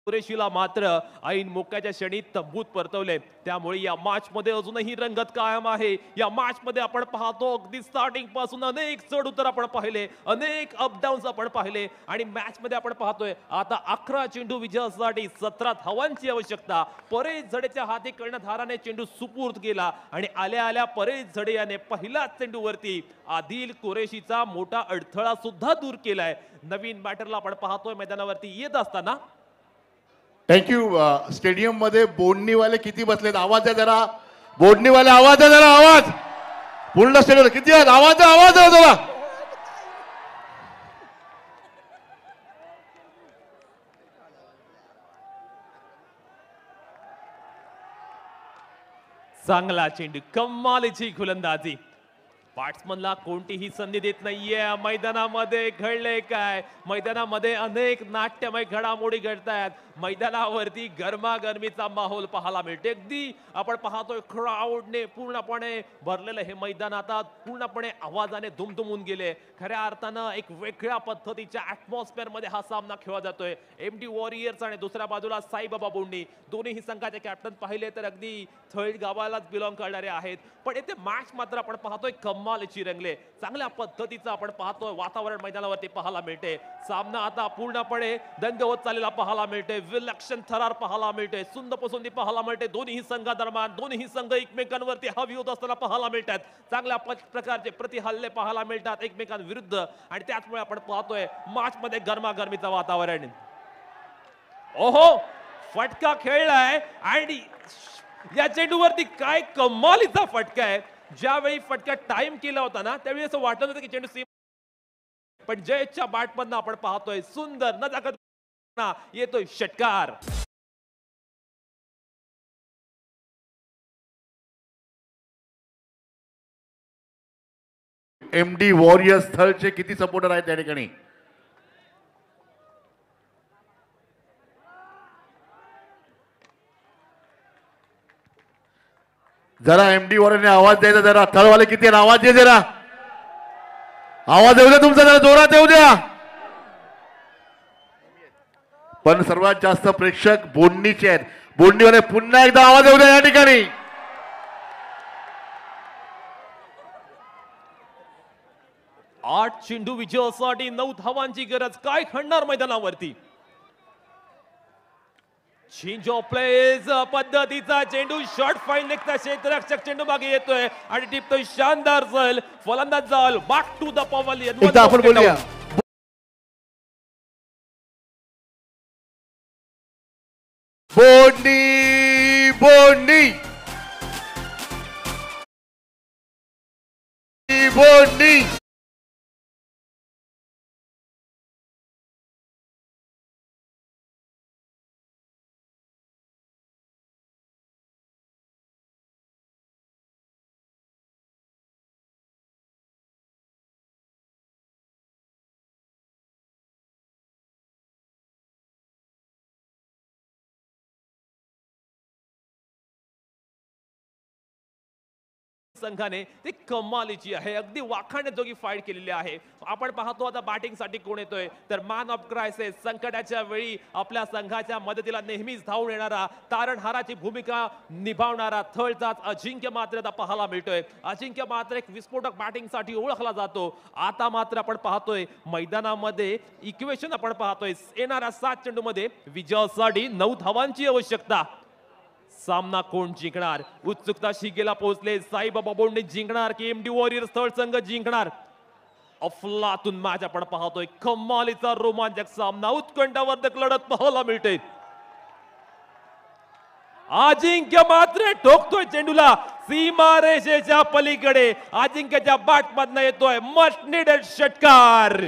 कुरेशीला मात्र ऐन मोक्याच्या क्षणी तंबूत परतवले. त्यामुळे या मॅच मध्ये अजूनही रंगत कायम आहे. या मॅच मध्ये आपण पाहतो अगदी स्टार्टिंग पासून अनेक चढ उतार आपण पाहिले, अनेक अपडाऊन्स आपण पाहिले आणि मॅच मध्ये आपण पाहतोय आता 11 चेंडू विजयासाठी 17 धावांची आवश्यकता. परेश झडेच्या हाती कर्णधाराने चेंडू सुपूर्द केला आणि आल्या आल्या परेश झडे याने पहिल्याच चेंडूवरती आदिल कुरेशीचा मोठा अडथळा सुद्धा दूर केलाय. नवीन बॅटरला आपण पाहतोय मैदानावरती येत असताना. थँक्यू. स्टेडियम मध्ये बोडणीवाले किती बसलेत? आवाज आहे जरा. बोडणीवाले आवाज आहे जरा. आवाज पूर्ण स्टेडियम किती आहेत? आवाज आहे, आवाज आहे जरा. चांगला चेंडू, कमालीची गोलंदाजी. बॅट्समनला कोणतीही संधी देत नाहीये. मैदानामध्ये घडले काय? मैदानामध्ये अनेक नाट्यमय घडामोडी घडतायत. मैदानावरती गरमागरमीचा माहोल पाहायला मिळते. अगदी आपण पाहतोय क्राऊडने पूर्णपणे भरलेलं हे मैदान आता पूर्णपणे आवाजाने दुमदुमून गेले. खऱ्या अर्थानं एक वेगळ्या पद्धतीच्या ऍटमॉस्फिअर मध्ये हा सामना खेळला जातोय. एमडी वॉरियर्स आणि दुसऱ्या बाजूला साईबाबा बोंडी, दोन्ही संघाचे कॅप्टन पाहिले तर अगदी थळी गावालाच बिलॉंग करणारे आहेत. पण येथे मॅच मात्र आपण पाहतोय कमालीची रंगले. चांगल्या पद्धतीचं आपण पाहतोय वातावरण मैदानावरती पाहायला मिळते. सामना आता पूर्णपणे दंग होत चाललेला पाहायला मिळते. विलक्षण थरार पाहायला मिळते. सुंदर पसंती पाहायला मिळते. दोन्ही संघादरम्यान दोन्ही संघ एकमेकांवरती हवी होत असताना पाहायला मिळतात. चांगल्या प्रकारचे प्रतिहल्ले पाहायला मिळतात एकमेकांविरुद्ध आणि त्याचमुळे आपण पाहतोय मॅच मध्ये गरमागरमीचं वातावरण. ओहो, फटका खेळलाय आणि या चेंडूवरती काय कमालीचा फटका आहे. ज्यावेळी फटका टाइम केला होता ना त्यावेळी असं वाटत होतं की चेंडू सीम, पण जयच्या बॅटमधनं आपण पाहतोय सुंदर नजाकत येतोय षटकार. एमडी वॉरियर्स स्थळचे किती सपोर्टर आहेत त्या ठिकाणी? जरा एमडी वॉरियरने आवाज द्यायचा. जरा थळवाले किती आहेत? आवाज दे जरा. आवाज येऊ द्या तुमचा, जरा जोरात येऊ द्या. पण सर्वात जास्त प्रेक्षक बोडणीचे आहेत. बोडणीवाले पुन्हा एकदा आवाज येऊ द्या या ठिकाणी. आठ चेंडू विजयासाठी 9 धावांची गरज. काय घडणार मैदानावरती? चेंज ऑफ प्लेस पद्धतीचा चेंडू शॉर्ट फाईन लेगचा क्षेत्ररक्षक चेंडू मागे येतोय आणि टिपतोय शानदार झल. फलंदाज जाल बॅक टू द पवेलियन. एकदा आपण बोलूया बोडनी बोडनी बोडनी संघाने ती कमालीची आहे, अगदी वाखाणण्याजोगी फाईट केलेली आहे. आपण पाहतो आता बॅटिंगसाठी कोण येतोय तर मॅन ऑफ क्रायसिस, संकटाच्या वेळी आपल्या संघाच्या मदतीला नेहमीच धावून येणारा, तारणहाराची भूमिका निभावणारा थळचाच अजिंक्य मात्र आता पाहायला मिळतोय. अजिंक्य मात्र एक विस्फोटक बॅटिंगसाठी ओळखला जातो. आता मात्र आपण पाहतोय मैदानामध्ये इक्वेशन आपण पाहतोय, येणाऱ्या 7 चेंडूमध्ये विजयासाठी 9 धावांची आवश्यकता. सामना कोण जिंकणार, उत्सुकता शिगेला पोहोचले. साईबाबा बोंडे जिंकणार की एमडी वॉरियर्स थर्ड संघ जिंकणार? अफलातून मॅच आपण पाहतोय, कमालीचा रोमांचक सामना, उत्कंठावर्धक लढत पाहायला मिळते. अजिंक्य मात्र ठोकतोय चेंडूला सीमारेषेच्या पलीकडे. अजिंक्यच्या बॅट मधनं येतोय मस्ट नीडेड षटकार.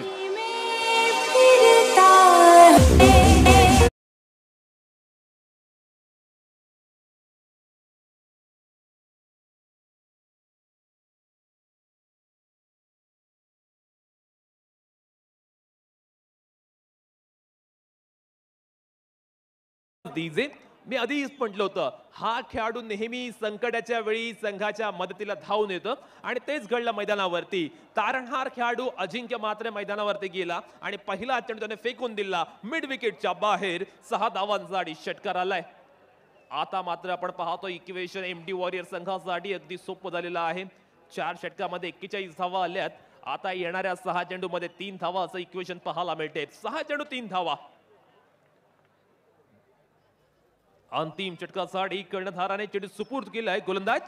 मी आधीच म्हटलं होतं, हा खेळाडू नेहमी संकटाच्या वेळी संघाच्या मदतीला धावून येतो आणि तेच घडलं मैदानावरती. तारणहार खेळाडू अजिंक्य मात्र मैदानावरती गेला आणि पहिला चेंडू त्याने फेकून दिला मिड विकेटच्या बाहेर. 6 धावांसाठी षटकार आलाय. आता मात्र आपण पाहतो इक्वेशन एमडी वॉरियर संघासाठी अगदी सोपं झालेलं आहे. 4 षटकामध्ये 41 धावा आल्यात. आता येणाऱ्या 6 चेंडूमध्ये 3 धावा असं इक्वेशन पाहायला मिळते. 6 चेंडू 3 धावा. अंतिम षटकासाठी कर्णधाराने चेंडू सुपूर्द केलाय गोलंदाज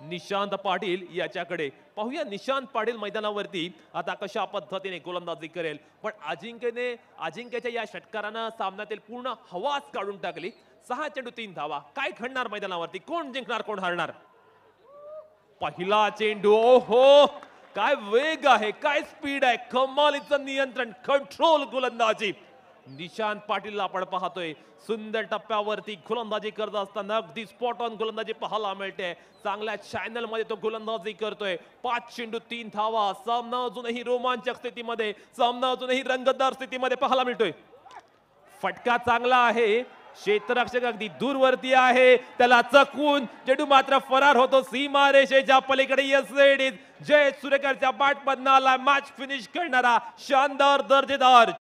निशांत पाटील याच्याकडे. पाहूया निशांत पाटील मैदानावरती आता कशा पद्धतीने गोलंदाजी करेल. पण अजिंक्यच्या या षटकारानं सामन्यातील पूर्ण हवाच काढून टाकली. 6 चेंडू 3 धावा. काय घडणार मैदानावरती, कोण जिंकणार कोण हारणार? पहिला चेंडू, ओहो काय वेग आहे, काय स्पीड आहे, कमालीचं नियंत्रण, कंट्रोल गोलंदाजी. निशांत पाटील आपण पाहतोय सुंदर टप्प्यावरती गोलंदाजी करत असताना अगदी स्पॉट ऑन गोलंदाजी पाहायला मिळते. चांगल्या चॅनल मध्ये तो गोलंदाजी करतोय. 5 चेंडू 3 धावा. सामना अजूनही रोमांचक स्थितीमध्ये, सामना अजूनही रंगतदार स्थितीमध्ये पाहायला मिळतोय. फटका चांगला आहे, क्षेत्ररक्षक अगदी दूरवरती आहे, त्याला चकवून चेंडू मात्र फरार होतो सीमारेषेच्या पलीकडे. जय सुरेकरच्या बॅट मधनं आला मॅच फिनिश करणारा शानदार दर्जेदार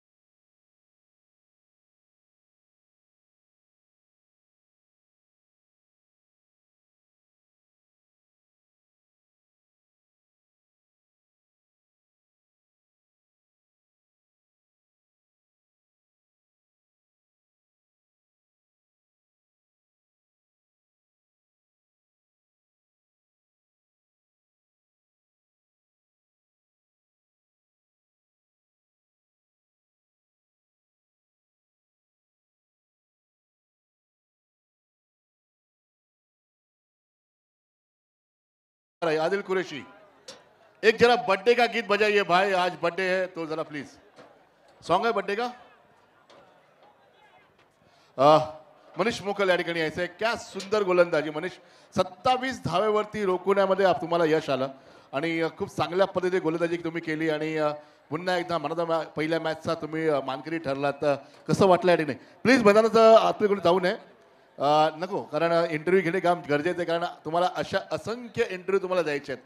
आदिल कुरैशी, एक जरा बर्थडे का गीत बजाइए भाई, आज बर्थडे है तो जरा प्लीज. सॉन्ग है बर्थडे का. मनीष मोकल या ठिकाणी यायचंय. क्या सुंदर गोलंदाजी मनीष. 27 धावेवरती रोखण्यामध्ये तुम्हाला यश आलं आणि खूप चांगल्या पद्धतीने गोलंदाजी तुम्ही केली आणि पुन्हा एकदा मला पहिल्या मॅचचा तुम्ही मानकरी ठरलात. कसं वाटलं या ठिकाणी? प्लीज मैदानाचं आतमध्ये जाऊ नये, नको, कारण इंटरव्ह्यू घेणे काम गरजेचं आहे, कारण तुम्हाला अशा असंख्य इंटरव्ह्यू तुम्हाला द्यायचे आहेत.